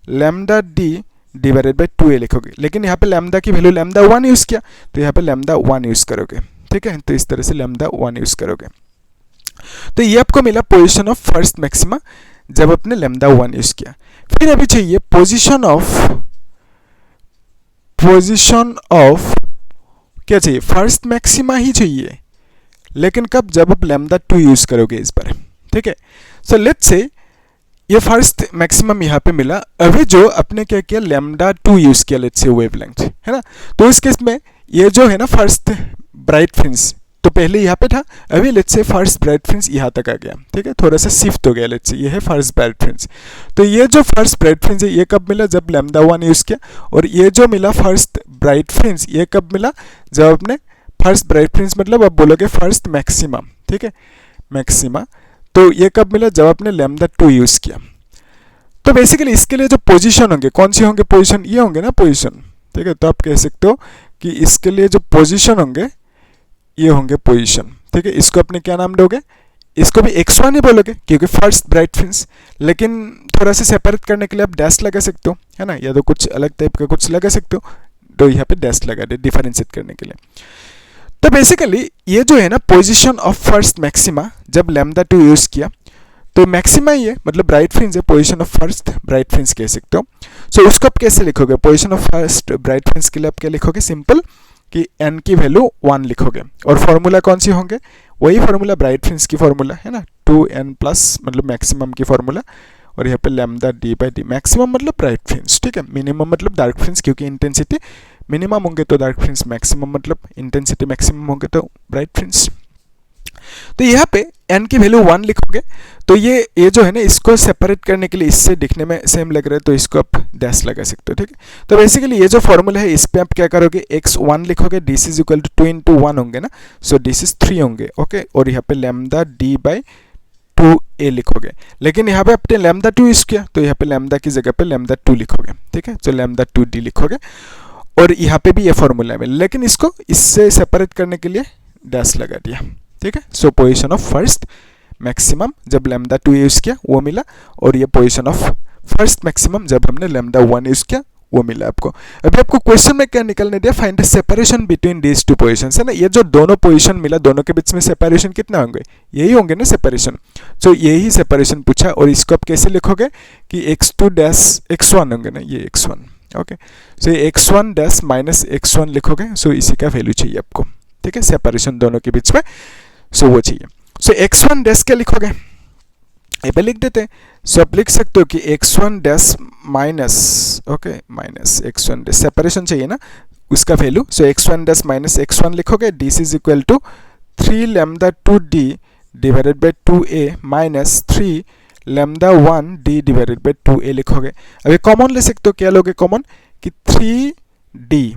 λd/2a लिखोगे। लेकिन यहाँ पे लैम्डा की वैल्यू λ1 यूज किया, तो यहाँ पे λ1 यूज करोगे, ठीक है। तो इस तरह से λ1 यूज करोगे। तो ये आपको मिला पोजीशन ऑफ फर्स्ट मैक्सिमा जब आपने λ1 यूज किया। फिर अभी चाहिए पोजीशन ऑफ क्या चाहिए, फर्स्ट मैक्सिमा ही चाहिए, लेकिन कब, जब आप λ2 यूज करोगे इस बार, ठीक है। सो लेट्स से ये फर्स्ट मैक्सिमम यहाँ पे मिला। अभी जो अपने क्या किया, λ2 यूज किया लेट्स से वेवलेंथ, है ना। तो इस केस में ये जो है ना फर्स्ट ब्राइट फ्रिंज, तो तो पहले यहाँ पे था, अभी let's say first bright fringe यहाँ तक आ गया, ठीक है, थोड़ा सा शिफ्ट हो गया, लेट्स से ये है फर्स्ट ब्राइट फ्रिंज। तो ये जो फर्स्ट ब्राइट फ्रिंज है ये कब मिला, जब लैम्डा 1 यूज़ किया, और ये जो मिला फर्स्ट ब्राइट फ्रिंज ये कब मिला, जब आपने फर्स्ट ब्राइट फ्रिंज मतलब आप बोलोगे फर्स्ट मैक्सिमम, ठीक है, मैक्सिमा, तो ये कब मिला, जब आपने लैम्डा 2 यूज़ किया। तो बेसिकली इसके लिए जो पोजीशन होंगे, कौन सी होंगे पोजीशन, ये होंगे ना पोजीशन, ठीक है। तो आप कह सकते हो कि इसके लिए जो पोजीशन होंगे ये होंगे पोजीशन, ठीक है। इसको अपने क्या नाम दोगे, इसको भी x1 ही बोलोगे क्योंकि फर्स्ट ब्राइट फ्रिंज, लेकिन थोड़ा सा सेपरेट करने के लिए आप डैश लगा सकते हो, है ना, या तो कुछ अलग टाइप का कुछ लगा सकते हो, तो यहाँ पे डैश लगा दे डिफरेंशिएट करने के लिए। तो बेसिकली ये जो है ना पोजीशन ऑफ फर्स्ट मैक्सिमा, जब लैम्डा 2 यूज़ किया, तो मैक्सिमा ही है, मतलब ब्राइट फ्रिंज है, position of first bright fringe कह सकते हो। सो उसको आप कैसे लिखोगे, position of first bright fringe के लिए आप क्या लिखोगे, सिंपल कि n की वैल्यू 1 लिखोगे, और फॉर्मूला कौन सी होंगे, वही फॉर्मूला ब्राइट फ्रिंज की फॉर्मूला है ना, 2n प्लस मतलब मैक्सिमम की फॉर्मूला, और यहाँ पे लैम्डा d/d, मैक्सिमम मतलब ब्राइट फ्रिंज, ठीक है, मिनिमम मतलब डार्क फ्रिंज, क्योंकि इंटेंसिटी मिनिमम होंगे तो डार्क फ्रिंज, मैक्सिमम मतलब इंटेंसिटी मैक्सिमम होंगे तो ब्राइट फ्रिंज। तो यहाँ पे n की वैल्यू 1 लिखोगे, तो ये जो है ना इसको सेपरेट करने के लिए, इससे दिखने में सेम लग रहा है तो इसको आप डैश लगा सकते हो, ठीक है। तो बेसिकली ये जो फॉर्मूला है इस पे आप क्या करोगे, x1 लिखोगे, this is equal to 2 into 1 होंगे ना, सो दिस इज 3 होंगे, ओके, और यहाँ पे लैम्डा d/2a लिखोगे, लेकिन यहाँ पे आपने लैम्डा 2 यूज किया तो यहाँ पे लैम्डा की जगह पे लैम्डा 2 लिखोगे, ठीक है, तो लैम्डा 2d लिखोगे, और यहाँ पे भी ये फॉर्मूला है, लेकिन इसको इससे सेपरेट करने के लिए डैश लगा दिया, ठीक है। सो पोजीशन ऑफ फर्स्ट मैक्सिमम जब लैम्डा 2 यूज़ किया वो मिला, और ये पोजीशन ऑफ फर्स्ट मैक्सिमम जब हमने लैम्डा 1 यूज़ किया वो मिला आपको। अभी आपको क्वेश्चन में क्या निकलने दिया, find the separation between these two positions, है ना, ये जो दोनों पोजीशन मिला, दोनों के बीच में सेपरेशन कितना होंगे, यही होंगे ना सेपरेशन, सो यही सेपरेशन पूछा, और इसको आप कैसे लिखोगे कि x2 डैश x1 होंगे ना, ये x1, ओके, सो ये x1 डैश माइनस x1 लिखोगे, सो इसी का वैल्यू चाहिए आपको, ठीक है, सेपरेशन दोनों के बीच में, सो वो चाहिए। सो x1 डैश क्या लिखोगे, ये पे लिख देते हैं, सो आप लिख सकते हो कि x1 dash minus, okay, minus x1 dash, separation चाहिए ना उसका वैल्यू, सो x1 डैश माइनस x1 लिखोगे, this is equal to 3 lambda 2d divided by 2a minus 3 lambda 1d divided by 2a लिखोगे। अभी कॉमन ले सकते हो, क्या लोगे कॉमन कि 3d,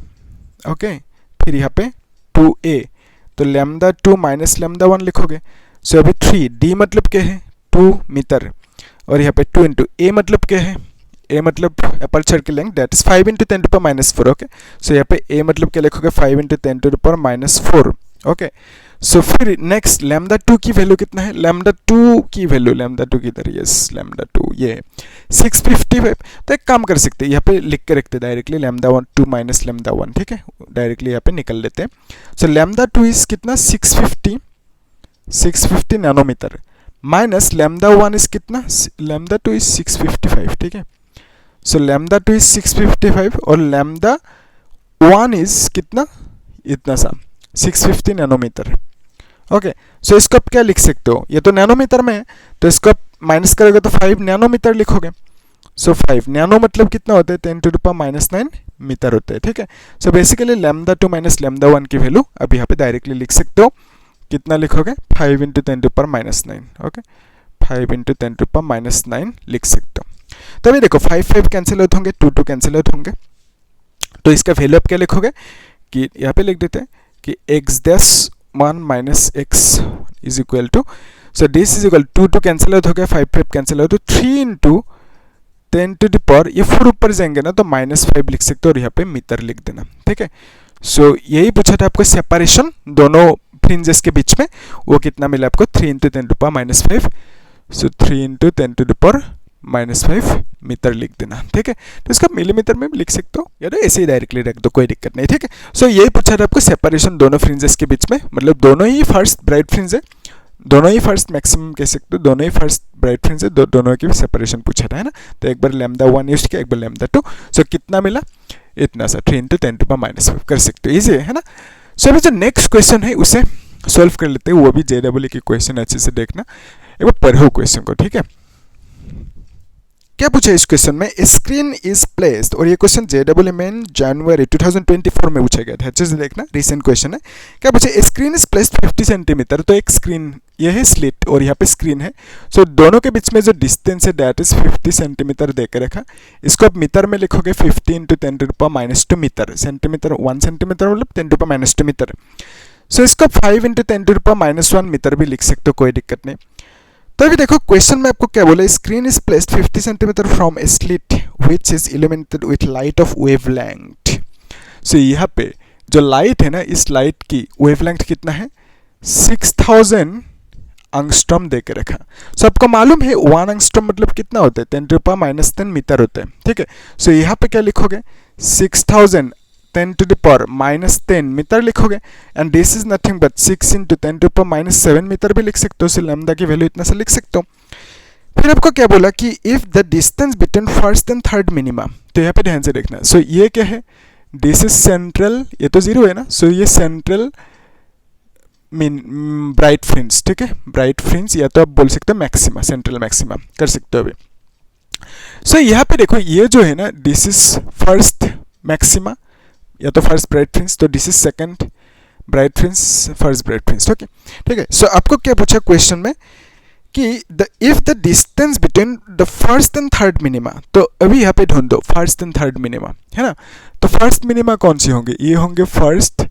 ओके, फिर यहाँ पे 2a, तो लैम्डा 2 माइनस लैम्डा 1 लिखोगे, सो अभी 3d मतलब क्या है 2 मीटर, और यहाँ पे 2 इंटू a मतलब क्या है, a मतलब अपर्चर की length, that is 5 into 10 to the power -4, okay, so यहाँ पे a मतलब क्या लिखोगे 5 into 10 to the power -4, okay. So फिर नेक्स्ट लैम्डा 2 की वैल्यू कितना है, लैम्डा 2 की वैल्यू, लैम्डा 2 की इधर, यस लैम्डा 2 ये 655, तो एक काम कर सकते हैं यहाँ पे लिख के रखते डायरेक्टली लैम्डा 2 माइनस लैम्डा 1, ठीक है, डायरेक्टली यहाँ पे निकल लेते हैं। सो लैम्डा 2 इज कितना 650 नैनोमीटर, माइनस लैम्डा 1 इज कितना, लैम्डा 2 इज 655, ठीक है, सो लैम्डा 2 इज 655 और लैम्डा 1 इज कितना, इतना सा 650 नैनोमीटर, ओके। सो इसको आप क्या लिख सकते हो, ये तो नैनोमीटर में है, तो इसको आप माइनस करोगे तो 5 नैनोमीटर लिखोगे, सो 5 नैनो मतलब कितना होता है 10 टू द पावर -9 मीटर होता है, ठीक है। So basically lambda 2 minus lambda 1 की वैल्यू अब यहाँ पे डायरेक्टली लिख सकते हो, कितना लिखोगे 5 into 10 to the power -9, okay, 5 into 10 to the power -9 लिख सकते हो। तो अभी देखो 5 कैंसिल आउट होंगे, 2 कैंसिल आउट होंगे, तो इसका वैल्यू आप क्या लिखोगे कि यहाँ पे लिख देते हैं कि x-1 minus x is equal to, so this is equal 2 cancel out हो गया, 5 कैंसिल आउट, तो 3 इंटू 10 टू द पावर, ये 4 ऊपर जाएंगे ना तो -5 लिख सकते हो, और यहाँ पे मीटर लिख देना, ठीक है। सो यही पूछा था आपको सेपरेशन दोनों फ्रिंजेस के बीच में, वो कितना मिला आपको 3 into 10 to the power -5, so 3 into 10 to the power -5 metre लिख देना, ठीक है। तो इसका मिलीमीटर में भी लिख सकते हो या तो ऐसे ही डायरेक्टली रख दो, कोई दिक्कत नहीं, ठीक है। सो यही पूछा था आपको सेपरेशन दोनों फ्रिंजेस के बीच में, मतलब दोनों ही फर्स्ट ब्राइट फ्रिंज है, दोनों ही फर्स्ट मैक्सिमम कह सकते हो, दोनों ही फर्स्ट ब्राइट फ्रिंज है, दोनों की सेपरेशन पूछा था, है ना। तो एक बार लैम्डा 1 यूज किया, एक बार लैम्डा 2, सो कितना मिला इतना सा 3 इंटू 10 टू द पावर -5 कर सकते हो, इजी है ना। सो अभी जो नेक्स्ट क्वेश्चन है उसे सॉल्व कर लेते हैं, वो भी JEE की क्वेश्चन अच्छे से देखना, एक बार पढ़ो क्वेश्चन को, ठीक है। क्या पूछा इस क्वेश्चन में, स्क्रीन इज प्लेस्ड, और ये क्वेश्चन JEE मेन जनवरी 2024 में पूछा गया था, अच्छे से देखना, रिसेंट क्वेश्चन है। क्या पूछा, स्क्रीन इज प्लेस्ड 50 सेंटीमीटर, तो एक स्क्रीन ये है स्लिट और यहाँ पे स्क्रीन है, सो दोनों के बीच में जो डिस्टेंस है दैट इज 50 सेंटीमीटर देकर रखा। इसको आप मीटर में लिखोगे 50 × 10⁻² मीटर, सेंटीमीटर 1 सेंटीमीटर मतलब 10⁻² मीटर। सो इसको 5 × 10⁻1 मीटर भी लिख सकते हो, कोई दिक्कत नहीं। तो अभी देखो क्वेश्चन में आपको क्या बोला, screen is placed 50 centimeter from a slit which is illuminated with light of wavelength. So यहाँ पे जो लाइट है ना, इस लाइट की वेवलेंथ कितना है, 6000 एंगस्ट्रॉम देके रखा। सो आपको मालूम है 1 एंगस्ट्रॉम मतलब कितना होता है, 10⁻10 मीटर होता है, ठीक है। सो यहाँ पे क्या लिखोगे, 6000 10⁻10 मीटर लिखोगे, and this is nothing but 6 × 10⁻7 metre भी लिख सकते हो, सो लैम्डा की वैल्यू इतना से लिख सकते हो। फिर आपको क्या बोला कि if the distance between first and third minima, तो यहाँ पे ध्यान से देखना। सो ये क्या है, दिस इज सेंट्रल, ये तो 0 है ना, सो ये सेंट्रल ब्राइट फ्रिंज, ठीक है, ब्राइट फ्रिंज, या तो आप बोल सकते हो मैक्सिमा, सेंट्रल मैक्सिमा कर सकते हो अभी। सो यहाँ पे देखो ये जो है ना, दिस इज फर्स्ट मैक्सिमा या तो फर्स्ट ब्राइट फ्रिंज, तो this is second bright fringe, first bright fringe, okay, ठीक है। सो आपको क्या पूछा क्वेश्चन में कि if the distance between the first and third minima, तो अभी यहाँ पे ढूंढ दो फर्स्ट एंड थर्ड मिनिमा, है ना। तो फर्स्ट मिनिमा कौन सी होंगे, ये होंगे फर्स्ट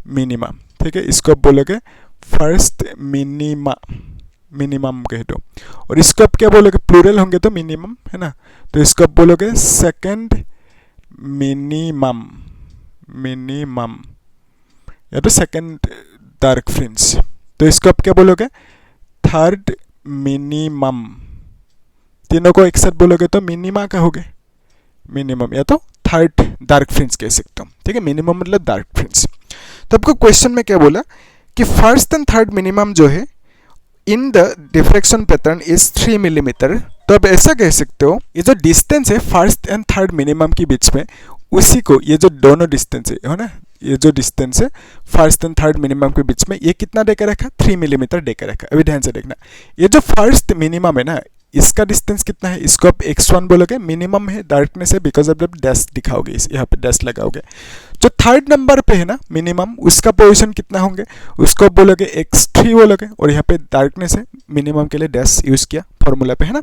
मिनिमा, ठीक है, इसको आप बोलोगे फर्स्ट मिनिमा, मिनिमम कह दो। और इसको आप क्या बोलोगे, प्लूरल होंगे तो मिनिमम, है ना, तो इसको आप बोलोगे सेकंड मिनिमम, मिनिमम, या तो सेकंड डार्क फ्रिंज, तो इसको आप क्या बोलोगे, थर्ड मिनिमम। तीनों को एक साथ बोलोगे तो मिनिमा कहोगे, मिनिमम, या तो थर्ड डार्क फ्रिंज कह सकते हो, ठीक है, मिनिमम मतलब डार्क फ्रिंज। तो आपको क्वेश्चन में क्या बोला कि फर्स्ट एंड थर्ड मिनिमम जो है in the diffraction pattern is 3 millimetre, तो आप ऐसा कह सकते हो ये जो डिस्टेंस है फर्स्ट एंड थर्ड मिनिमम के बीच में, उसी को ये जो दोनों डिस्टेंस है ना, ये जो डिस्टेंस है फर्स्ट एंड थर्ड मिनिमम के बीच में, ये कितना देकर रखा, 3 मिलीमीटर देकर रखा। अभी ध्यान से देखना, ये जो फर्स्ट मिनिमम है ना, इसका डिस्टेंस कितना है, इसको आप x1 बोलोगे, मिनिमम है, डार्कनेस है, बिकॉज ऑफ डैश दिखाओगे, यहाँ पे डैश लगाओगे। जो थर्ड नंबर पे है ना मिनिमम, उसका पोजीशन कितना होंगे, उसको आप बोलोगे x3 बोलोगे, और यहाँ पे डार्कनेस है, मिनिमम के लिए डैश यूज किया फॉर्मूला पे, है ना।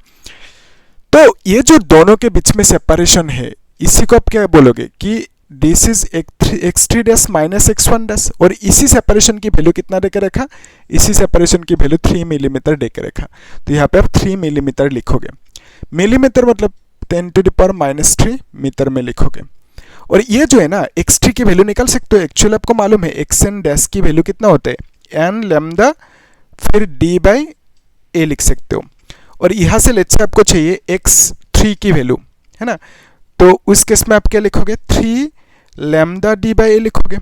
तो ये जो दोनों के बीच में सेपरेशन है, इसी को आप क्या बोलोगे कि this is x3 dash minus x1 dash, और इसी सेपरेशन की वैल्यू कितना देकर रखा, इसी सेपरेशन की वैल्यू 3 मिलीमीटर देकर रखा। तो यहाँ पे आप 3 मिलीमीटर लिखोगे, मिलीमीटर मतलब 10⁻³ मीटर में लिखोगे। और ये जो है ना x3 की वैल्यू निकाल सकते हो, एक्चुअली आपको मालूम है xn डैश की वैल्यू कितना होता है, n लैम्डा फिर d/a लिख सकते हो। और यहाँ से लेट्स से आपको चाहिए x3 की वैल्यू, है ना, तो उस केस में आप क्या लिखोगे, 3 लैम्डा d/a लिखोगे।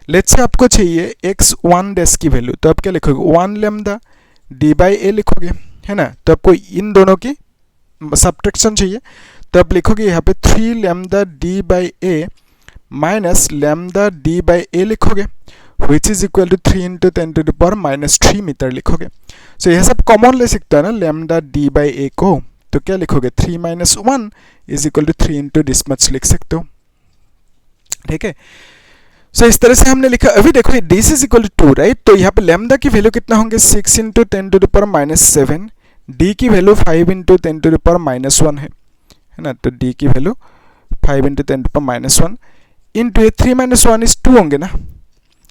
लेट्स से आपको चाहिए x1 डैश की वैल्यू, तो आप क्या लिखोगे, 1 लैम्डा d/a लिखोगे, है ना। तो आपको इन दोनों की सब्ट्रैक्शन चाहिए, तो आप लिखोगे यहाँ पे 3 lambda d/a minus lambda d/a लिखोगे, which is equal to 3 × 10⁻³ metre लिखोगे। सो यह सब कॉमन ले सकते हो ना लैम्डा d/a को, तो क्या लिखोगे, 3 - 1 is equal to 3 × this much लिख सकते हो, ठीक है। सो इस तरह से हमने लिखा। अभी देखो this is equal to 2, right, तो यहाँ पे लैम्डा की वैल्यू कितना होंगे, 6 × 10⁻7, डी की वैल्यू 5 × 10⁻1 है ना, तो डी की वैल्यू 5 × 10⁻1 इंटू 3 - 1 इज 2 होंगे ना,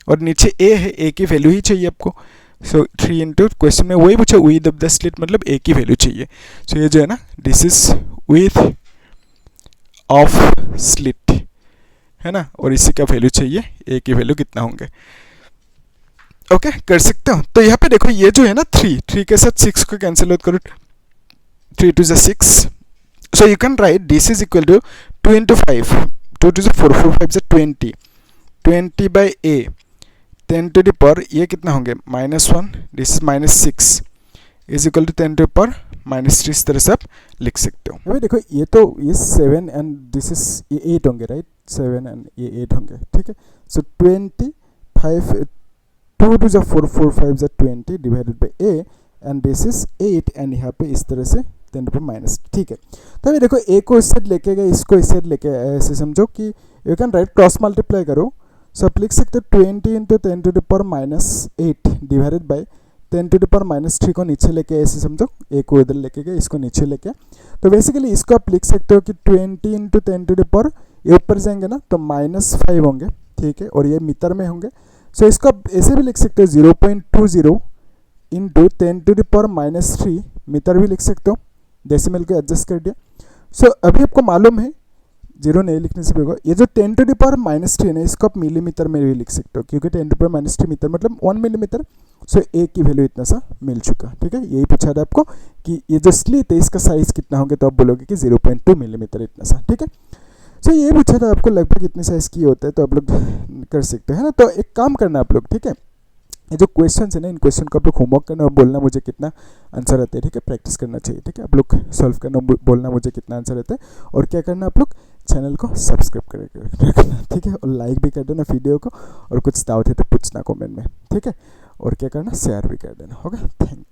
और नीचे a है, a की वैल्यू ही चाहिए आपको। सो 3 इंटू, क्वेश्चन में वही पूछा, विथ ऑफ द स्लिट मतलब a की वैल्यू चाहिए। सो ये जो है ना, this is width of slit, है ना, और इसी का वैल्यू चाहिए, a की वैल्यू कितना होंगे, ओके, कर सकते हो। तो यहाँ पे देखो ये जो है ना 3 के साथ 6 को कैंसिल आउट करो, 3 × 6, so you can write this is equal to 2 × 5, 2 × 4, 4 × 5 20, 20/a 10⁻, ये कितना होंगे, -1, this is -6 is equal to 10⁻³ इस तरह से आप लिख सकते हो। अभी देखो ये तो ये 7 एंड दिस इज ये 8 होंगे, राइट, 7 एंड ये 8 होंगे, ठीक है। सो 25, 2 × 4, 4 × 5 20 divided by a, and this is 8, and यहाँ पे इस तरह से 10⁻⁻, ठीक है। तो अभी देखो ए को इस साइड लेके गए, इसको इस साइड लेके आए, ऐसे समझो कि you can right cross multiply करो। सो आप लिख सकते हो 20 इंटू 10⁻8 डिवाइडेड बाई 10⁻³ को नीचे लेके ऐसे समझो, ए को इधर लेके गए, इसको नीचे लेके। तो बेसिकली इसको आप लिख सकते हो कि 20 इंटू 10⁻, ये ऊपर जाएंगे ना तो -5 होंगे, ठीक है, और ये मीटर में होंगे। सो इसको आप ऐसे भी लिख सकते हो 0.20 इंटू 10⁻³ मीटर भी लिख सकते हो, डेसिमल को एडजस्ट कर दिया। सो अभी आपको मालूम है, जीरो नहीं लिखने से भी होगा, ये जो 10⁻³ है ना, इसको आप मिलीमीटर में भी लिख सकते हो, क्योंकि 10⁻³ मीटर मतलब 1 मिलीमीटर। सो ए की वैल्यू इतना सा मिल चुका, ठीक है। यही पूछा था आपको कि ये जो स्लिट है इसका साइज कितना होगा, तो आप बोलोगे कि 0.2 मिलीमीटर इतना सा, ठीक है। सो ये पूछा था आपको लगभग इतने साइज की होता है, तो आप लोग कर सकते हैं ना। तो एक काम करना आप लोग, ठीक है, ये जो क्वेश्चन है ना, इन क्वेश्चन को आप लोग होमवर्क करना और बोलना मुझे कितना आंसर आता है, ठीक है, प्रैक्टिस करना चाहिए, ठीक है। आप लोग सॉल्व करना, बोलना मुझे कितना आंसर आता है, और क्या करना आप लोग चैनल को सब्सक्राइब करना, ठीक है, और लाइक भी कर देना वीडियो को, और कुछ डाउट है तो पूछना कमेंट में, ठीक है, और क्या करना शेयर भी कर देना, होगा। Thank you.